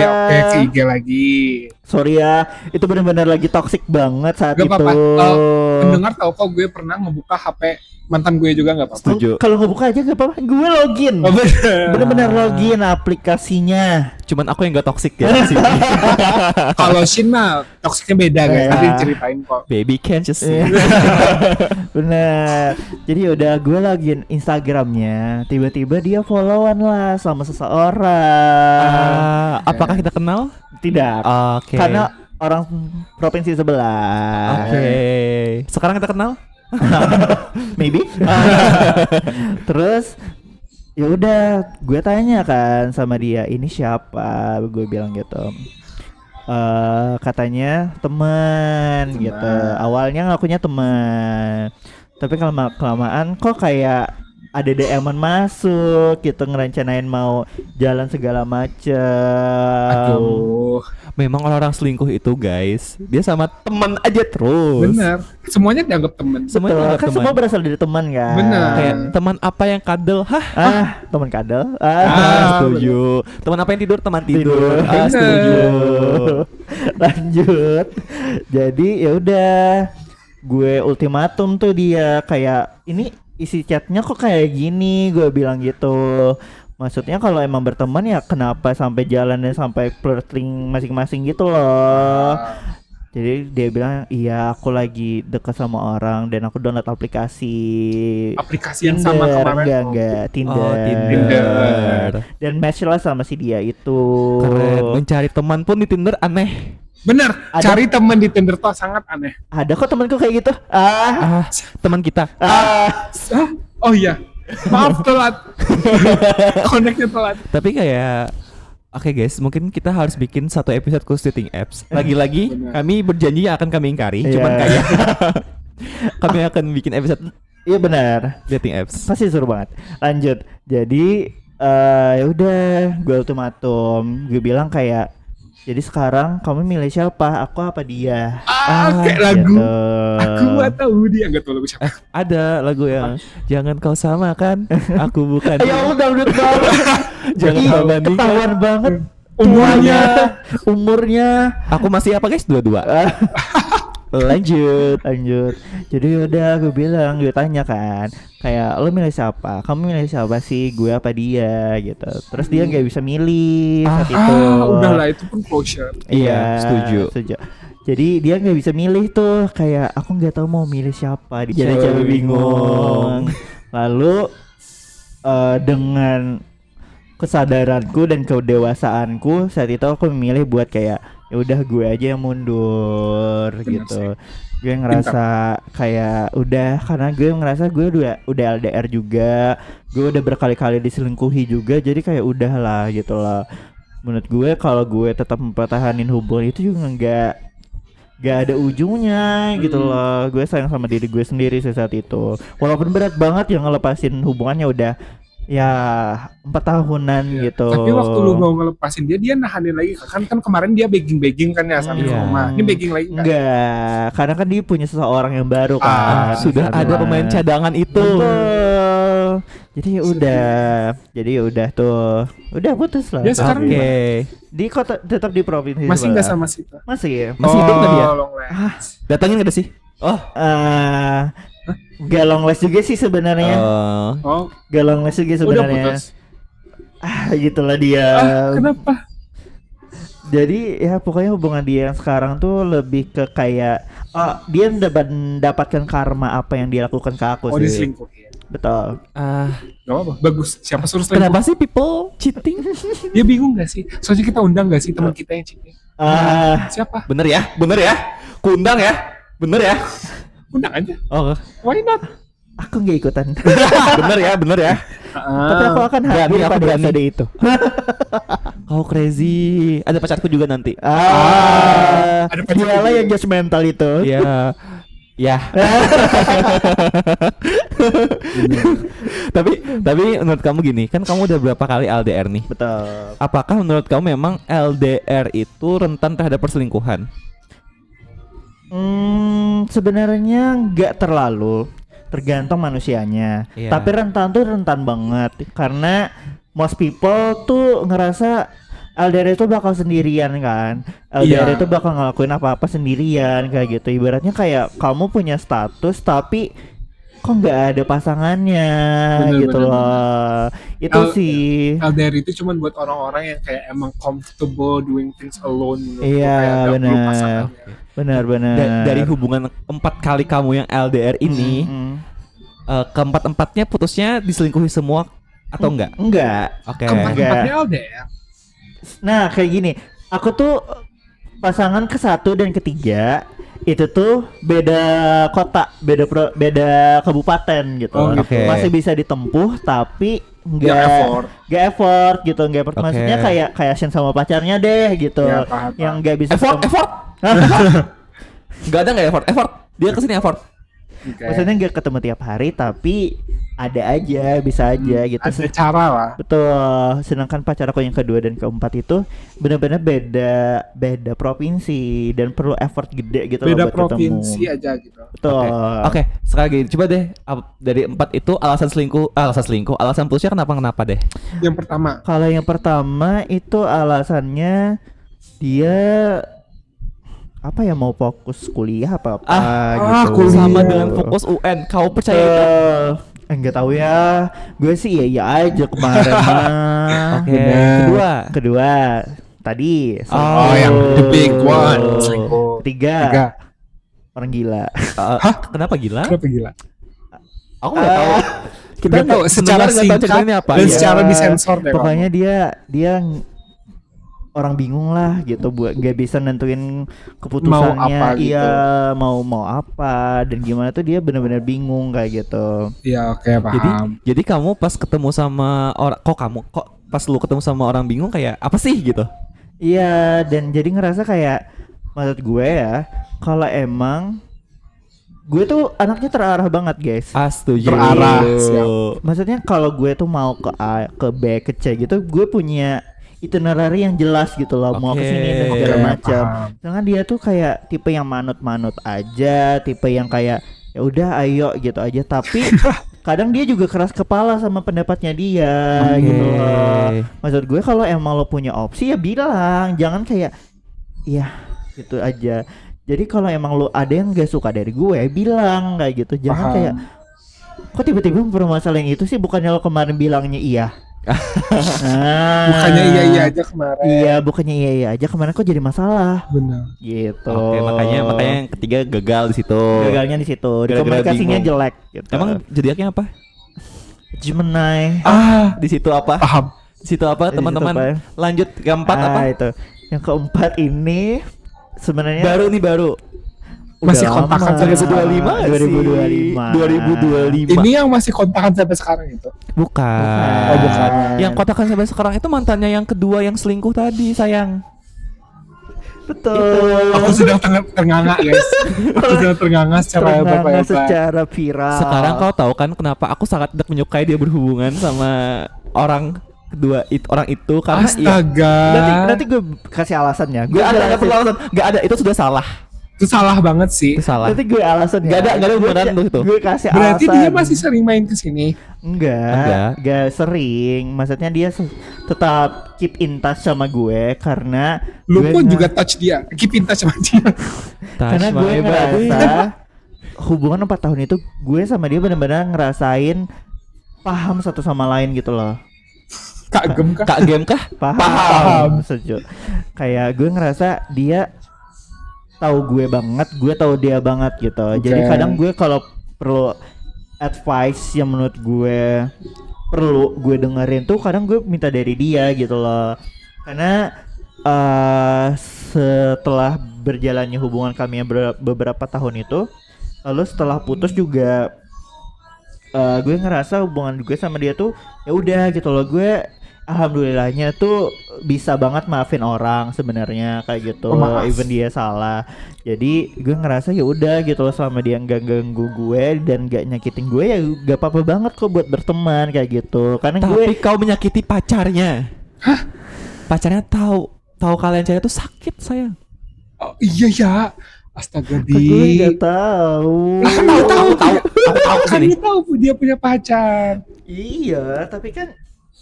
oke, ke IG lagi. Sorry ya, itu benar-benar lagi toxic banget saat Gak itu. apa-apa. Pendengar tahu kok gue pernah ngebuka HP mantan gue juga nggak apa-apa. Setuju. Kalau nggak buka aja gak apa-apa, gue login. Oh, bener. Bener-bener login aplikasinya. Cuman aku yang gak toxic ya di sini. Kalau Shin mah toksiknya beda guys. Iya. Nanti ceritain kok. Baby can't you see? Bener. Jadi udah gue login Instagramnya, tiba-tiba dia followan lah sama seseorang. Apakah kita kenal? Tidak. Oke. Karena orang provinsi sebelah. Oke. Sekarang kita kenal? Maybe. Terus ya udah gue tanya kan sama dia, ini siapa, gue bilang gitu. Katanya teman gitu, awalnya ngakunya teman, tapi kelamaan kok kayak ada DM-an masuk gitu, ngerencanain mau jalan segala macem. Aduh. Memang orang-orang selingkuh itu guys, dia sama teman aja terus. Bener. Semuanya dianggap temen. Semuanya Betul, anggap kan teman. semua berasal dari teman kan. Bener. Kayak teman apa yang kadel? Hah? Teman kadal. Setuju. Teman apa yang tidur? Teman tidur. Bener. Setuju. Lanjut. Jadi ya udah, gue ultimatum tuh dia, kayak ini isi chatnya kok kayak gini, gue bilang gitu. Maksudnya kalau emang berteman ya kenapa sampai jalan dan sampai flirting masing-masing gitu loh. Jadi dia bilang, iya aku lagi deket sama orang dan aku download aplikasi Aplikasi yang sama kemarin. enggak, Tinder. Oh, Tinder. Dan match lah sama si dia itu. Keren. Mencari teman pun di Tinder aneh. Bener. Ada- Cari temen di Tinder tuh sangat aneh. Ada kok temanku kayak gitu. Teman kita. Oh iya. Maaf telat. Connectnya telat. Tapi kayak oke guys, mungkin kita harus bikin satu episode khusus dating apps. Lagi-lagi Benar. kami berjanji akan kami ingkari. Iya. Cuman kayak kami akan bikin episode Iya benar. dating apps. Pasti seru banget. Lanjut. Jadi ya udah, gue ultimatum. Gue bilang kayak, jadi sekarang kamu milih siapa? Aku apa dia? Kayak lagu. Gitu. Aku gak tahu dia nggak tahu lagu siapa. Ada lagu yang jangan kau samakan, aku bukan. Ya Allah, dangdut banget. Jangan Ih, membandingkan. ketahuan banget Umurnya. umurnya. Aku masih apa guys? Dua-dua. Lanjut. Jadi udah, gue tanya kan, kayak lo milih siapa? Kamu milih siapa sih? Gue apa dia gitu. Terus dia nggak bisa milih saat itu. Udahlah itu pun closure. Iya, setuju. Jadi dia nggak bisa milih tuh, kayak aku nggak tahu mau milih siapa. Jadi cewek bingung. Lalu dengan kesadaranku dan kedewasaanku saat itu, aku memilih buat kayak, ya udah gue aja yang mundur. Bener Gitu. Gue ngerasa kayak udah, karena gue ngerasa gue udah LDR juga, gue udah berkali-kali diselingkuhi juga, jadi kayak udahlah gitu lah. Menurut gue kalau gue tetap mempertahankan hubungan itu juga nggak ada ujungnya gitu loh. Gue sayang sama diri gue sendiri sih saat itu, walaupun berat banget yang ngelepasin hubungannya udah ya 4 tahunan gitu. Tapi waktu lu mau ngelepasin dia nahanin lagi kan kemarin dia begging kan ya sampai ke Iya. rumah. Ini begging lagi nggak? Enggak, karena kan dia punya seseorang yang baru kan. Sudah Sama. ada pemain cadangan itu. Betul. Jadi ya udah tuh. Udah putus lah. Dia sekarang Oke. di kota, tetap di provinsi Masih nggak sebelah. sama Sita? Masih ya? Masih hidup nggak dia? Long legs. Datangin nggak ada sih? Oh. Gak long last juga sih sebenarnya. Oh, Gak long last juga udah sebenarnya. putus. Gitulah dia. Kenapa? Jadi ya pokoknya hubungan dia yang sekarang tuh lebih ke kayak, dia mendapatkan karma apa yang dia lakukan ke aku Oh, sih. diselingkuhin. Betul. Gak apa-apa, bagus. Siapa suruh selingkuh? Kenapa sih people cheating? Dia bingung gak sih? Soalnya kita undang gak sih teman kita yang cheating? Siapa? Bener ya? Kundang ya? Bener ya? Undang aja. Oh, Why not? Aku nggak ikutan. bener ya? Tapi aku akan Berani, hadir aku pada berani. episode itu. Kau crazy. Ada pacarku juga nanti. Ada pacar Dialah juga. yang judgmental itu. Iya. Ya. tapi menurut kamu gini, kan kamu udah berapa kali LDR nih? Betul. Apakah menurut kamu memang LDR itu rentan terhadap perselingkuhan? Sebenarnya nggak terlalu, tergantung manusianya. Iya. Tapi rentan tuh rentan banget, karena most people tuh ngerasa LDR itu bakal sendirian kan. LDR Iya. itu bakal ngelakuin apa-apa sendirian kayak gitu. Ibaratnya kayak kamu punya status tapi kok nggak ada pasangannya Bener, gitu bener, loh. Itu L- sih. LDR itu cuman buat orang-orang yang kayak emang comfortable doing things alone gitu. Iya, Kayak gak perlu bener. pasangannya. Benar-benar. Dari hubungan 4 kali kamu yang LDR ini, keempat-empatnya putusnya diselingkuhi semua atau enggak? Enggak. Oke. Keempat-empatnya LDR. Nah, kayak gini. Aku tuh pasangan ke-1 dan ke-3 itu tuh beda kota, beda kabupaten gitu. Oh, gitu. Oke. Masih bisa ditempuh tapi Nggak effort gitu, nggak effort. Oke. Maksudnya kayak Shin sama pacarnya deh gitu. Ya, paham. Yang nggak bisa Effort. ketemu- Enggak ada enggak effort? Dia kesini effort. Oke. Maksudnya nggak ketemu tiap hari tapi ada aja, bisa aja gitu. Ada cara lah. Betul. Sedangkan pacar aku yang kedua dan keempat itu benar-benar beda provinsi dan perlu effort gede gitu loh Beda buat ketemu. provinsi aja gitu. Betul. Oke, sekali lagi coba deh dari 4 itu alasan putusnya kenapa deh? Yang pertama, Kalau yang pertama itu alasannya dia apa ya, mau fokus kuliah apa gitu. kuliah. Sama dengan fokus UN. Kau percaya itu? Enggak tahu ya. Gue sih iya aja kemarin mah. Oke. Bener. Kedua tadi Oh, yang the big one. selingkuh. Selingkuh. Ketiga Tiga. orang gila. Kenapa gila? Kenapa gila? Aku nggak tahu. Kita Nggak tahu, secara nggak tahu singkat ceritanya apa. dan Iya. secara disensor deh. Pokoknya dia orang bingung lah gitu, buat nggak bisa nentuin keputusannya. Mau apa gitu. Iya, mau apa dan gimana tuh dia benar-benar bingung kayak gitu. Iya, oke, Jadi paham. jadi kamu pas ketemu sama orang kok pas lu ketemu sama orang bingung kayak apa sih gitu? Iya, dan jadi ngerasa kayak menurut gue ya, kalau emang gue tuh anaknya terarah banget guys. Setuju. Terarah, siap. Maksudnya kalau gue tuh mau ke A, ke B, ke C gitu, gue punya itinerary yang jelas gitu loh, mau ke sini dan segala Oke, macam. paham. Sedangkan dia tuh kayak tipe yang manut-manut aja, tipe yang kayak ya udah ayo gitu aja, tapi kadang dia juga keras kepala sama pendapatnya dia Oke. gitu loh. Maksud gue kalau emang lo punya opsi ya bilang, jangan kayak iya gitu aja. Jadi kalau emang lo ada yang gak suka dari gue, bilang kayak gitu. Jangan Paham. kayak kok tiba-tiba permasalahan itu sih, bukannya lo kemarin bilangnya iya. Bukannya iya aja kemarin. Iya, bukannya iya aja kemarin kok jadi masalah Benar. gitu. Oke, makanya yang ketiga gagal di situ. gagalnya di situ, di Gara-gara komunikasinya bingung. jelek gitu. Emang zodiaknya apa? Gemini. Di situ apa? Paham. Di situ apa, Di situ teman-teman? apa? Lanjut keempat apa? Itu. Yang keempat ini sebenarnya Baru. Masih udah kontakan lama. sampai 2025 2025. 2025. Ini yang masih kontakan sampai sekarang itu. Bukan. Oh, bukan. Yang kotakan sampai sekarang itu mantannya yang kedua yang selingkuh tadi, sayang. Betul. Aku sudah ternganga, guys. Aku sudah ternganga secara Terengah apa-apa. secara viral. Sekarang kau tahu kan kenapa aku sangat tidak menyukai dia berhubungan sama orang kedua orang itu karena Astaga. Nanti gue kasih alasannya. Gue nggak perlu alasan, nggak ada, itu sudah salah. Itu salah banget sih. Itu salah. Nanti gue alasannya. Nggak ada hubungan tuh itu. Gue kasih Berarti alasan. dia masih sering main ke sini. Enggak sering. Maksudnya dia tetap keep in touch sama gue karena Lu gue pun juga touch dia. Keep in touch sama dia. karena gue ngerasa hubungan 4 tahun itu gue sama dia benar-benar ngerasain paham satu sama lain gitu loh. Kak Gem kah? Kak game kah? Paham. Setuju. Kayak gue ngerasa dia tahu gue banget, gue tahu dia banget gitu. Jadi kadang gue kalau perlu advice yang menurut gue perlu gue dengerin tuh kadang gue minta dari dia gitu loh. Karena setelah berjalannya hubungan kami yang beberapa tahun itu, lalu setelah putus juga gue ngerasa hubungan gue sama dia tuh ya udah gitu loh. Gue alhamdulillahnya tuh bisa banget maafin orang sebenarnya kayak gitu, even dia salah. Jadi gue ngerasa ya udah gitu loh, selama dia nggak ganggu gue dan nggak nyakitin gue ya gak apa-apa banget kok buat berteman kayak gitu. Karena Tapi gue kau menyakiti pacarnya. Hah? Pacarnya tahu kalian cewek itu sakit, sayang. Oh, iya ya. Astaga, gue nggak Di. tahu. Aku tahu Kan dia tahu dia punya pacar. Iya, tapi kan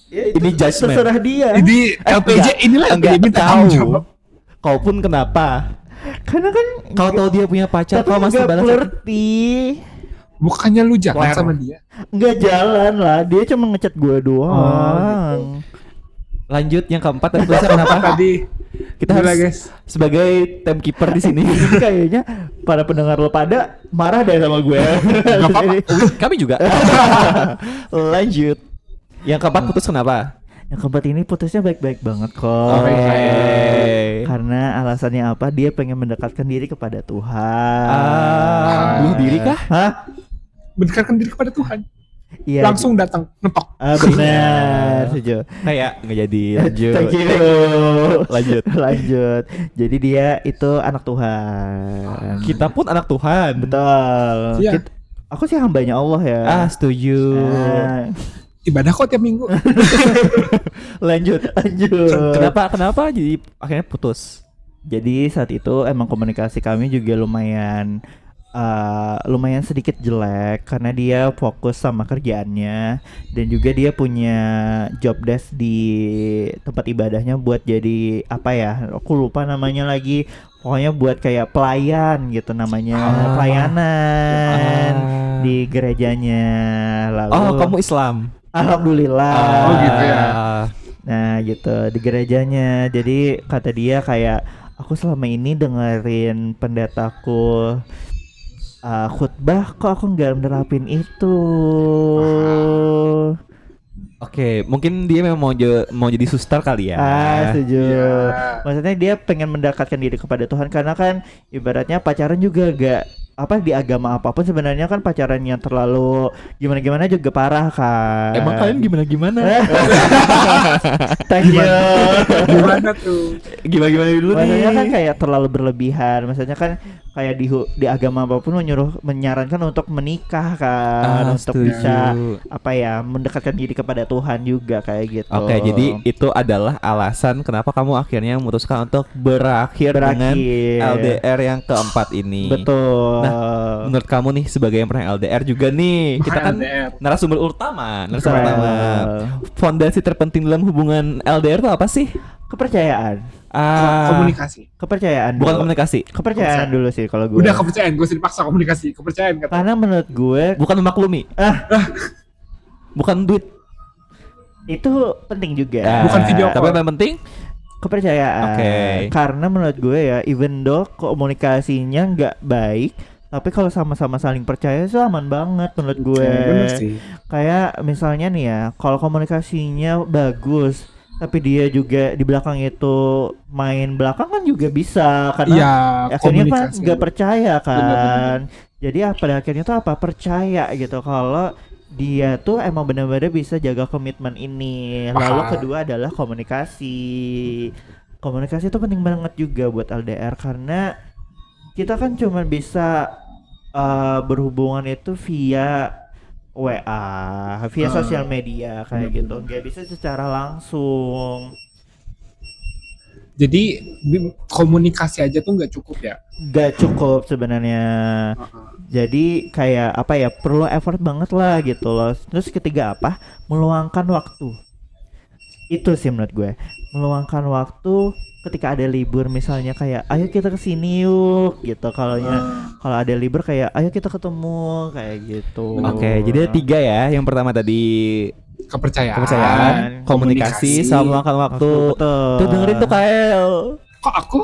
Ya, Ini judgment. terserah dia. Ini LPJ inilah enggak LPJ minta tahu. tanggung jawab. Kau pun kenapa? Karena kan Kau tahu dia punya pacar, tapi kau masih nggak balas. flirty. Bukannya lu jalan Flare. sama dia? Nggak jalan lah, dia cuma ngechat gue doang. Lanjut yang keempat tadi tulisnya kenapa? Tadi Kita gila, harus guys. sebagai timekeeper di sini. Ini kayaknya para pendengar lo pada marah deh sama gue. Kami juga. Lanjut. Yang keempat putus kenapa? Yang keempat ini putusnya baik-baik banget kok. Oke. Karena alasannya apa? Dia pengen mendekatkan diri kepada Tuhan. Bunuh diri kah? Hah? Mendekatkan diri kepada Tuhan. Iya. Langsung datang, nepok. Benar, setuju. Kayak nggak jadi. Lanjut. Thank you. Lanjut. Lanjut. Jadi dia itu anak Tuhan. Kita pun anak Tuhan. Betul. Iya. Aku sih hambanya Allah ya. Setuju. Nah, Ibadah kok tiap minggu. Lanjut. lanjut. Kenapa jadi akhirnya putus? Jadi saat itu emang komunikasi kami juga lumayan sedikit jelek karena dia fokus sama kerjaannya dan juga dia punya job desk di tempat ibadahnya buat jadi apa ya, aku lupa namanya lagi, pokoknya buat kayak pelayan gitu namanya, pelayanan di gerejanya. Lalu Kamu Islam. alhamdulillah. Oh, gitu ya. Nah gitu di gerejanya. Jadi kata dia kayak aku selama ini dengerin pendetaku khutbah, kok aku nggak nerapin itu. Oke, mungkin dia memang mau jadi suster kali ya. Setuju. Iya. Maksudnya dia pengen mendekatkan diri kepada Tuhan karena kan ibaratnya pacaran juga gak apa di agama apapun sebenarnya kan pacaran yang terlalu gimana juga parah kan. Emang kalian gimana? Thank you. Gimana tuh? Gimana dulu Maksudnya kan nih? kayak terlalu berlebihan. Maksudnya kan kayak di agama apapun menyarankan untuk menikah kan, untuk Setuju. bisa apa ya mendekatkan diri kepada Tuhan juga kayak gitu. Oke, jadi itu adalah alasan kenapa kamu akhirnya memutuskan untuk berakhir dengan LDR yang keempat ini. Betul. Menurut kamu nih sebagai yang pernah LDR juga nih, kita kan LDR. narasumber utama. Betul. Fondasi terpenting dalam hubungan LDR itu apa sih? Kepercayaan. Komunikasi. Kepercayaan. Bukan dulu. komunikasi. Kepercayaan dulu sih kalau gue. Udah kepercayaan, gue dipaksa komunikasi. Kepercayaan kata. Karena menurut gue Bukan memaklumi. Bukan duit. itu penting juga. Bukan video Tapi call. yang penting Kepercayaan. Oke. Karena menurut gue ya, even though komunikasinya nggak baik, tapi kalau sama-sama saling percaya itu aman banget menurut gue. Bener sih. Kayak misalnya nih ya, kalau komunikasinya bagus, tapi dia juga di belakang itu main belakang kan juga bisa karena Iya, akhirnya kan komunikasi. nggak percaya kan. Bener. Jadi pada akhirnya tuh apa percaya gitu kalau dia tuh emang benar-benar bisa jaga komitmen ini. Lalu Paham. kedua adalah komunikasi. Komunikasi itu penting banget juga buat LDR karena kita kan cuma bisa berhubungan itu via WA, via sosial media kayak gitu. Nggak bisa secara langsung. Jadi komunikasi aja tuh nggak cukup ya. Nggak cukup sebenarnya. Jadi kayak apa ya, perlu effort banget lah gitu loh. Terus ketiga apa? Meluangkan waktu. Itu sih menurut gue. Meluangkan waktu ketika ada libur misalnya kayak ayo kita kesini yuk gitu. Kalau ada libur kayak ayo kita ketemu kayak gitu. Oke, jadi ada 3 ya. Yang pertama tadi Kepercayaan. komunikasi, sama meluangkan waktu. Betul. Tuh dengerin tuh Kael. Kok aku?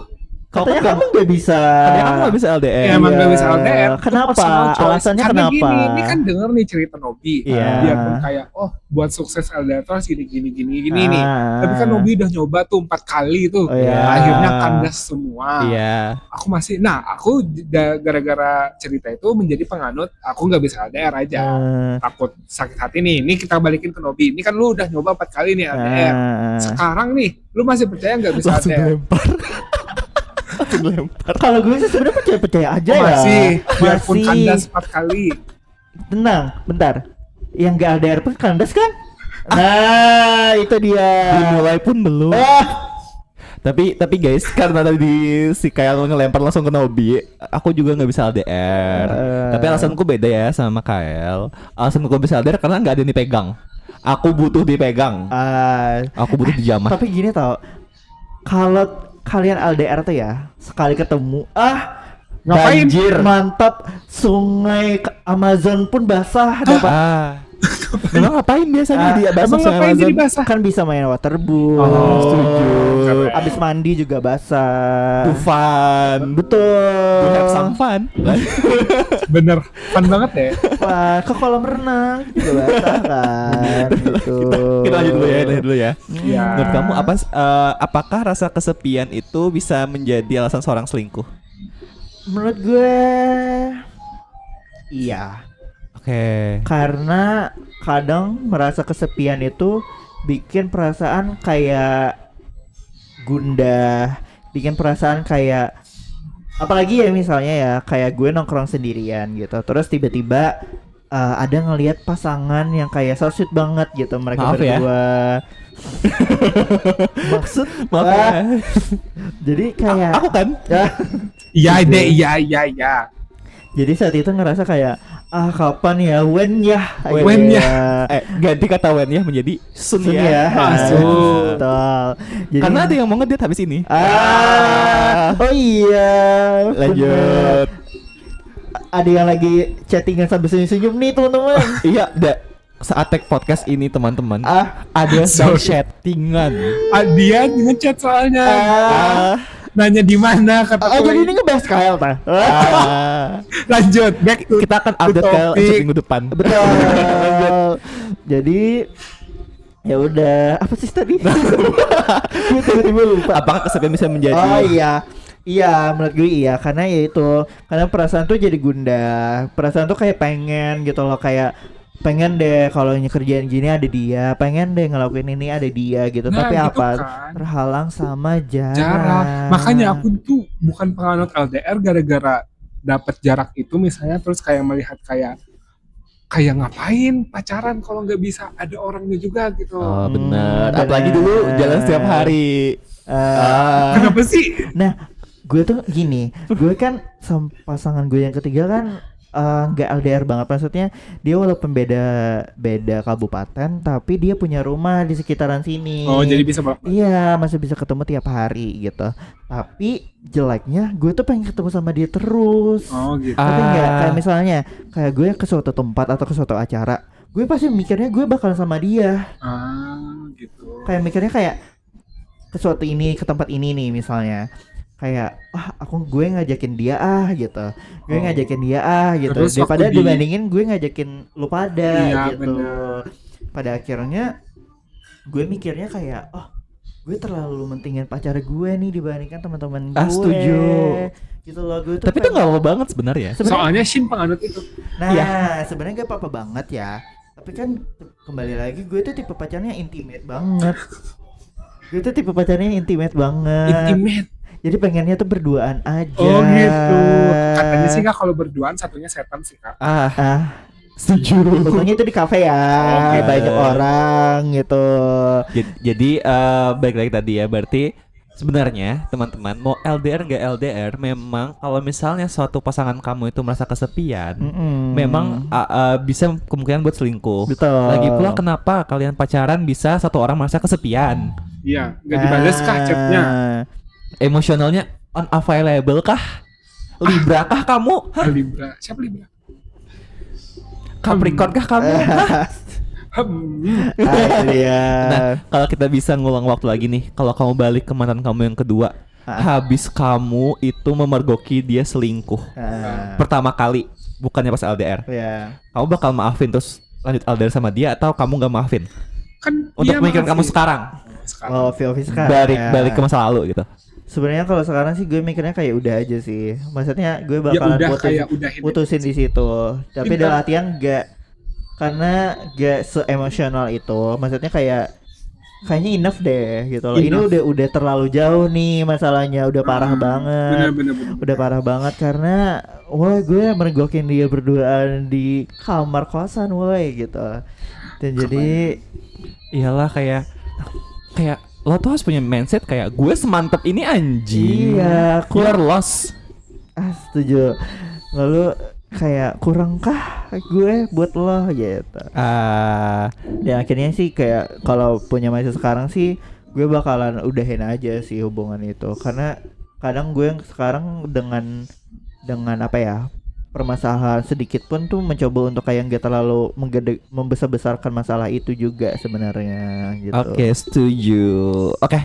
Katanya kamu nggak bisa. Katanya kamu gak bisa LDR. Ya, emang nggak bisa LDR. Kenapa? Personal choice. Alasannya Karena kenapa? gini, ini kan denger nih cerita Nobi. Iya. Dia pun kayak, oh buat sukses LDR tuh harus gini nih. Tapi kan Nobi udah nyoba tuh 4 kali tuh. Oh, iya. Akhirnya kandas semua. Iya. Aku masih, aku gara-gara cerita itu menjadi penganut, aku nggak bisa LDR aja. Takut sakit hati nih. Ini kita balikin ke Nobi. Ini kan lu udah nyoba 4 kali nih LDR. Sekarang nih, lu masih percaya nggak bisa Langsung LDR? lempar. Langsung lempar. Kalau gue sih sebenarnya percaya aja ya. Masih, biarpun Masih. kandas 4 kali. Tenang, bentar. Yang gak LDR pun kandas kan? Nah, itu dia. Dimulai pun belum. Tapi guys, karena tadi si Kael ngelempar langsung ke Nobi, aku juga nggak bisa LDR. Tapi alasanku beda ya sama Kael. Alasanku bisa LDR karena nggak ada yang dipegang. Aku butuh dipegang. Aku butuh dijamah. Tapi gini tau, kalau kalian LDR tuh ya sekali ketemu, Ngapain? banjir, mantap, sungai Amazon pun basah dapat. Memang ngapain biasanya dia basah? Emang ngapain jadi basah? Kan bisa main waterboom. Setuju. Keren. Abis mandi juga basah. Fun. Betul. To have some fun. Bener, fun banget ya. Wah, ke kolam renang juga basah kan. Gitu. Kita lanjut dulu ya. Iya. Menurut kamu apakah rasa kesepian itu bisa menjadi alasan seorang selingkuh? Menurut gue iya. Oke. Karena kadang merasa kesepian itu bikin perasaan kayak gundah, bikin perasaan kayak, apalagi ya misalnya ya kayak gue nongkrong sendirian gitu, terus tiba-tiba ada ngelihat pasangan yang kayak so sweet banget gitu mereka Maaf ya. berdua. Maksud Maaf ya. jadi kayak Aku kan. Iya deh, iya. Jadi saat itu ngerasa kayak kapan ya, when ya, When ya. Ganti kata when ya menjadi soon Sun ya. ya. Masuk. Betul. Jadi, Karena ada yang mau ngedate habis ini. oh iya. Lanjut. Ada yang lagi chattingan sambil senyum-senyum nih teman-teman. Iya, saat tag podcast ini teman-teman, ada Sorry. chattingan. Dia ngechat soalnya. Nanya di mana kata Jadi ini ngebahas Kyle ta. Lanjut, back to Kita akan update ke topik. minggu depan. Betul. Jadi ya udah, apa sih tadi? Gue tiba-tiba lupa. Apakah kesepian bisa menjadi? Oh iya. Iya, menurut gue iya, karena ya itu, karena perasaan tuh jadi gundah. Perasaan tuh kayak pengen gitu loh, kayak pengen deh kalau kerjaan gini ada dia, pengen deh ngelakuin ini ada dia gitu. Nah, Tapi gitu apa? kan. Terhalang sama jarak. Jarak. Makanya aku tuh bukan penganut LDR gara-gara dapat jarak itu misalnya, terus kayak melihat kayak ngapain pacaran kalau nggak bisa ada orangnya juga gitu. Oh benar. benar. Apalagi dulu jalan setiap hari. Kenapa sih? Nah, gue tuh gini, gue kan sama pasangan gue yang ketiga kan nggak LDR banget, maksudnya dia walaupun beda kabupaten tapi dia punya rumah di sekitaran sini. Oh, jadi bisa bolak-balik. Iya, masih bisa ketemu tiap hari gitu. Tapi jeleknya gue tuh pengen ketemu sama dia terus. Oh gitu. Tapi nggak kayak misalnya kayak gue ke suatu tempat atau ke suatu acara, gue pasti mikirnya gue bakal sama dia. Gitu. Kayak mikirnya kayak ke suatu ini, ke tempat ini nih misalnya. Kayak gue ngajakin dia gitu. Gue ngajakin dia gitu. Terus Daripada waktu dibandingin gue ngajakin lu pada Iya, gitu. bener. Pada akhirnya gue mikirnya kayak gue terlalu mentingin pacar gue nih dibandingkan teman-teman gue. Setuju. Gitu loh, gue tuh Tapi itu nggak apa banget sebenarnya. Soalnya Shin penganut itu. Nah, sebenarnya gak apa-apa banget ya. Tapi kan kembali lagi gue tuh tipe pacarnya intimate banget. Gue tuh tipe pacarnya intimate banget. Intimate. Jadi pengennya tuh berduaan aja. Oh gitu. Katanya sih Kak kalau berduaan satunya setan sih Kak. Setuju. Untungnya itu di kafe ya, Oke. banyak orang gitu. Jadi balik lagi tadi ya, berarti sebenarnya teman-teman mau LDR nggak LDR, memang kalau misalnya suatu pasangan kamu itu merasa kesepian, memang bisa kemungkinan buat selingkuh. Betul. Lagi pula kenapa kalian pacaran bisa satu orang merasa kesepian? Iya, nggak dibales kah chatnya? Emosionalnya unavailable kah? Libra kah kamu? Hah? Libra. Siapa Libra? Capricorn kah kamu? Iya. Nah, kalau kita bisa ngulang waktu lagi nih, kalau kamu balik ke mantan kamu yang kedua, habis kamu itu memergoki dia selingkuh pertama kali, bukannya pas LDR, Iya. kamu bakal maafin terus lanjut LDR sama dia, atau kamu nggak maafin? Kan Untuk dia pemikiran kamu maafin. sekarang, Oh, feel sekarang. balik ke masa lalu gitu. Sebenarnya kalau sekarang sih gue mikirnya kayak udah aja sih. Maksudnya gue Ya bakalan udah kayak udahin. putusin di situ. Tapi Pintar. dalam artian karena gak se-emosional itu. Maksudnya kayaknya enough deh gitu loh. Enough. Ini udah terlalu jauh nih masalahnya, udah parah banget. Bener. Udah parah banget karena gue mergokin dia berduaan di kamar kosan woi gitu. Dan jadi Iyalah kayak lo tuh harus punya mindset kayak gue semantap ini anjing. Iya, You are lost. Setuju. Lalu kayak kurangkah gue buat lo gitu. Dan akhirnya sih kayak kalau punya mindset sekarang sih gue bakalan udahin aja sih hubungan itu, karena kadang gue sekarang dengan apa ya, permasalahan sedikit pun tuh mencoba untuk kayak nggak terlalu membesar-besarkan masalah itu juga sebenarnya gitu. Oke, setuju. Oke.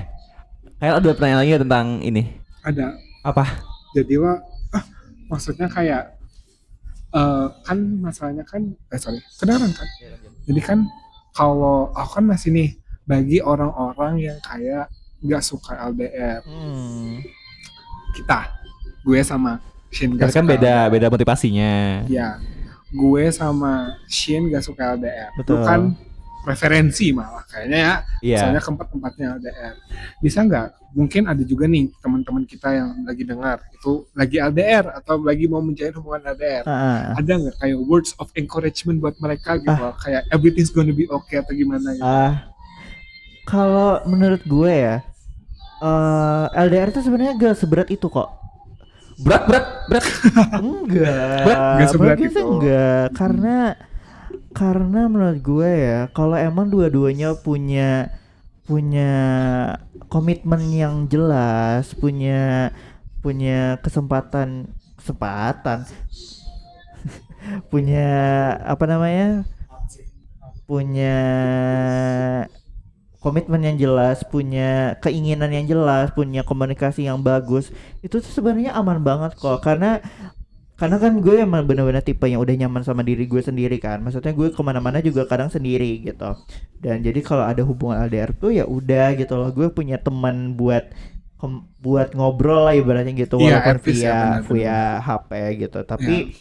Kayak ada pertanyaan lagi tentang ini. Ada. Apa? Jadi maksudnya kayak kan masalahnya kan kedengaran kan. Jadi kan kalau aku kan masih nih bagi orang-orang yang kayak nggak suka LDR. Gue sama Shin gak kan suka LDR. beda motivasinya. Ya, gue sama Shin gak suka LDR. Betul. Itu kan preferensi malah kayaknya ya. Iya. Misalnya keempat-empatnya LDR. Bisa nggak? Mungkin ada juga nih teman-teman kita yang lagi dengar itu lagi LDR atau lagi mau menjalin hubungan LDR. Ada nggak kayak words of encouragement buat mereka gitu loh, kayak everything's gonna be okay atau gimana gitu? Kalau menurut gue ya, LDR itu sebenarnya gak seberat itu kok. Berat. Enggak. Nggak seberat Menurut gue sih itu. enggak, karena menurut gue ya, kalau emang dua-duanya punya komitmen yang jelas, punya kesempatan punya apa namanya, punya komitmen yang jelas, punya keinginan yang jelas, punya komunikasi yang bagus, itu tuh sebenarnya aman banget kok. Karena kan gue emang benar-benar tipe yang udah nyaman sama diri gue sendiri kan. Maksudnya gue kemana-mana juga kadang sendiri gitu. Dan jadi kalau ada hubungan LDR tuh ya udah gitu loh. Gue punya teman buat ngobrol lah ibaratnya gitu, walaupun via HP gitu. Tapi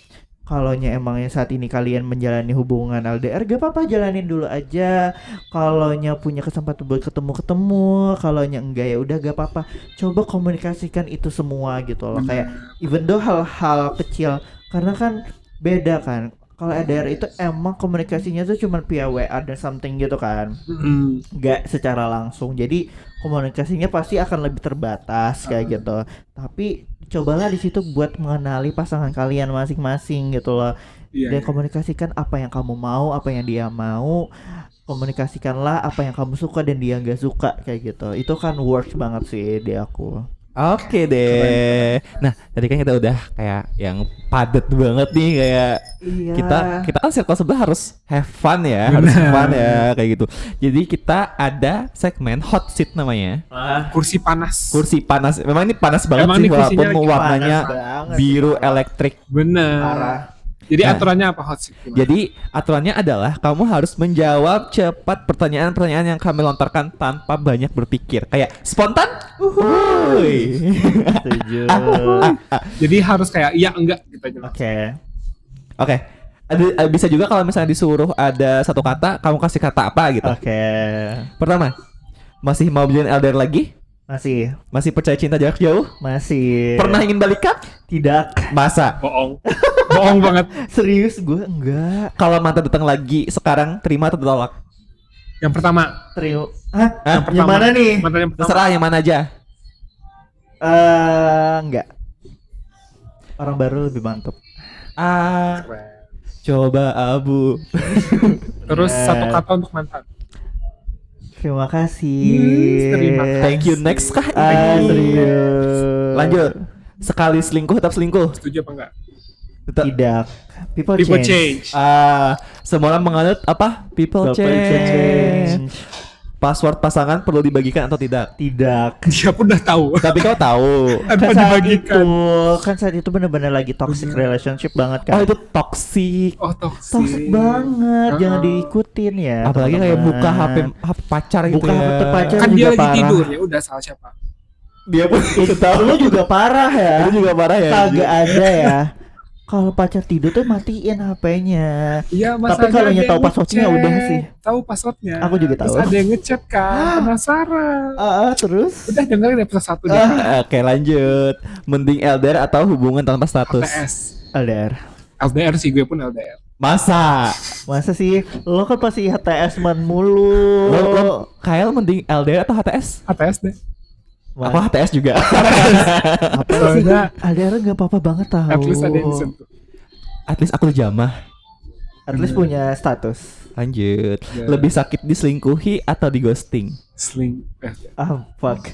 kalaunya emangnya saat ini kalian menjalani hubungan LDR, gak apa-apa, jalanin dulu aja. Kalaunya punya kesempatan buat ketemu, kalaunya enggak ya udah gak apa-apa. Coba komunikasikan itu semua gitu loh. Kayak even though hal-hal kecil, karena kan beda kan. Kalau LDR itu emang komunikasinya tuh cuma via WA dan something gitu kan. Gak secara langsung. Jadi komunikasinya pasti akan lebih terbatas kayak gitu. Tapi cobalah di situ buat mengenali pasangan kalian masing-masing gitu loh. Dan komunikasikan apa yang kamu mau, apa yang dia mau. Komunikasikanlah apa yang kamu suka dan dia nggak suka kayak gitu. Itu kan works banget sih di aku. Oke deh. Nah, tadi kan kita udah kayak yang padat banget nih, kayak kita kan circle sebelah harus have fun ya, harus fun ya kayak gitu. Jadi kita ada segmen hot seat namanya. Kursi panas. Kursi panas. Memang ini panas banget Emang sih, ini kursinya walaupun lagi warnanya biru elektrik. Bener. Jadi aturannya apa hot seat? Jadi aturannya adalah kamu harus menjawab cepat pertanyaan-pertanyaan yang kami lontarkan tanpa banyak berpikir. Kayak spontan. Setuju. Jadi harus kayak iya enggak gitu aja. Oke. Bisa juga kalau misalnya disuruh ada satu kata, kamu kasih kata apa gitu. Pertama, masih mau menjalin LDR lagi? Masih percaya cinta jarak jauh? Masih. Pernah ingin balikan? Tidak. Masa? Bohong banget. Serius gue enggak. Kalau mantan datang lagi sekarang, terima atau tolak? Yang pertama. Terima. Yang mana nih? Mantan yang pertama. Terserah yang mana aja. Enggak. Orang baru lebih mantap. Coba Abu. Terus satu kata untuk mantan. Terima kasih. Terima kasih. Thank you, next kah? Serius. Lanjut. Sekali selingkuh tetap selingkuh. Setuju apa enggak? Tidak. People change. Semua orang menganut apa? People change. Password pasangan perlu dibagikan atau tidak? Tidak. Dia pun udah tahu. Tapi kau tahu. Tanpa dibagikan. Saat itu benar-benar lagi toxic relationship banget kan. Oh, itu toxic. Toxic banget. Jangan diikutin ya. Apalagi kayak buka HP pacar gitu buka ya. HP pacar Kan juga dia lagi parah. tidur ya udah salah siapa? Dia pun tahu. Lu juga parah ya. Itu juga parah ya. Kagak ada ya. Kalau pacar tidur tuh matiin HP-nya. Iya, Tapi kalau tahu passwordnya udah sih. Tahu passwordnya. Aku juga tahu. Terus ada yang ngechat kan, penasaran. Terus? Udah dengerin episode 1 deh. Oke, lanjut. Mending LDR atau hubungan tanpa status? LDS. LDR. LDR sih, gue pun LDR. Masa? Masa sih? Lo kan pasti HTS man mulu. Lo Kyle mending LDR atau HTS? HTS deh. Aku HTS juga. Apa sih? Soalnya LDR gak apa-apa banget tahu. at least ada yang disentuh. At least aku udah jamah. At least punya status. Lanjut. Ya. Lebih sakit diselingkuhi atau di ghosting? Sling. Fuck.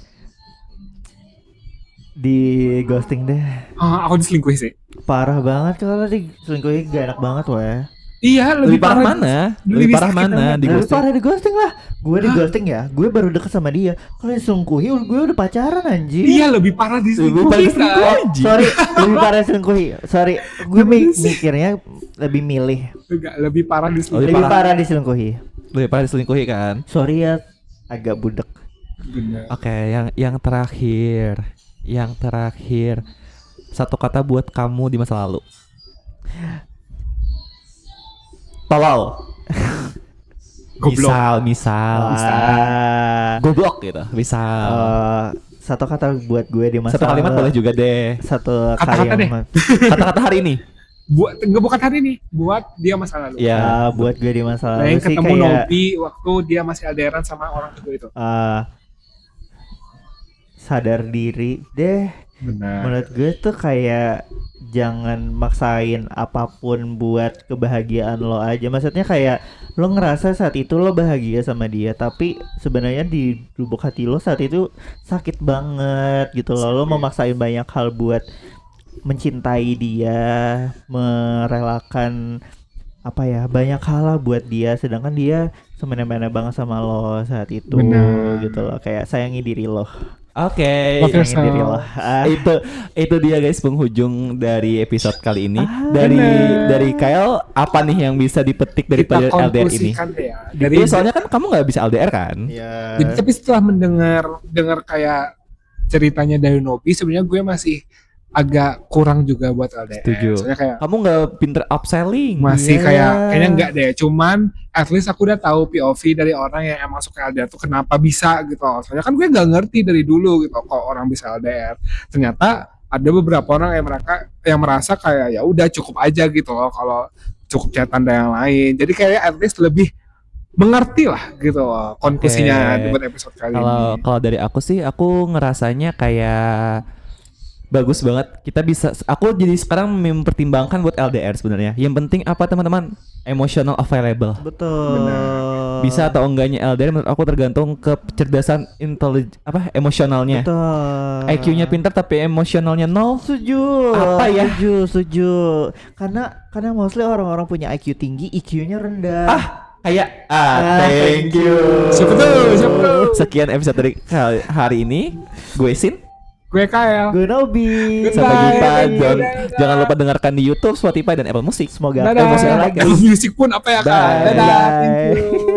Di ghosting deh. Aku diselingkuhi sih. Parah banget kalau di selingkuhin gak enak banget weh. Iya, Lebih parah mana? Lebih parah sakit mana banget. di Lebih ghosting? parah di ghosting lah. Gue di ghosting ya. Gue baru deket sama dia. Kalau diselingkuhi gue udah pacaran anjing. Iya, lebih parah Lebih parah diselingkuhi. diselingkuhi, Kak. anjing. Sorry, lebih parah diselingkuhi. Sorry, gue mikirnya lebih milih. Enggak, lebih parah diselingkuhi. Lebih Lebih parah. parah diselingkuhi. Lebih parah diselingkuhi kan? Sorry ya, agak budek. Bener. Oke, yang terakhir. Yang terakhir. Satu kata buat kamu di masa lalu. Tolol. Goblok. Misal. Goblok gitu. Misal. Satu kata buat gue di masa Satu kalimat lalu. boleh juga deh. Satu Kata-kata deh. kalimat. Kata-kata hari ini. Bukan hari ini, buat dia masa lalu. Ya. Buat gue di masa Nah, lalu yang sih ketemu kayak Nobi waktu dia masih LDRan sama orang kedua itu. sadar diri deh. Benar. Menurut gue tuh kayak jangan maksain apapun buat kebahagiaan lo aja. Maksudnya kayak lo ngerasa saat itu lo bahagia sama dia, tapi sebenarnya di lubuk hati lo saat itu sakit banget gitu loh. Lo memaksain banyak hal buat mencintai dia, merelakan apa ya, banyak hal lah buat dia, sedangkan dia semena-mena banget sama lo saat itu. Benar. Gitu loh. Kayak sayangi diri lo. Oke. Oke. Sayangi diri lo. Itu dia guys penghujung dari episode kali ini. bener. Dari Kyle, apa nih yang bisa dipetik dari Kita pelajaran LDR ini? konklusikan deh ya. Dari soalnya kan kamu nggak bisa LDR kan? Ya. Jadi tapi setelah dengar kayak ceritanya dari Nobi, sebenarnya gue masih agak kurang juga buat LDR. Setuju. Soalnya kayak Kamu nggak pinter upselling. masih Iya. kayaknya enggak deh. Cuman at least aku udah tahu POV dari orang yang emang suka LDR tuh kenapa bisa gitu. Soalnya kan gue nggak ngerti dari dulu gitu kok orang bisa LDR. Ternyata ada beberapa orang yang merasa kayak ya udah cukup aja gitu loh kalau cukup chatan dan yang lain. Jadi kayak at least lebih mengerti lah gitu loh konklusinya Oke. buat episode kali ini. Kalau dari aku sih, aku ngerasanya kayak bagus banget. Kita bisa, aku jadi sekarang mempertimbangkan buat LDR sebenarnya. Yang penting apa teman-teman? Emotional available. Betul. Benar. Bisa atau enggaknya LDR menurut aku tergantung kecerdasan emosionalnya. Betul. IQ-nya pintar tapi emosionalnya nol. Setuju. Apa ya? Setuju. Karena mostly orang-orang punya IQ tinggi, IQ-nya rendah. Kayak thank you. Siapa tuh? Sekian episode dari hari ini. Gue Sin. Gue KL. Gue Nobi. Goodbye. Sampai jumpa. Dadah. Jangan lupa dengarkan di YouTube, Spotify dan Apple Music. Semoga Dadah. episode lagi. Apple Music pun apa ya kak? Bye. Dadah. Bye. Thank you.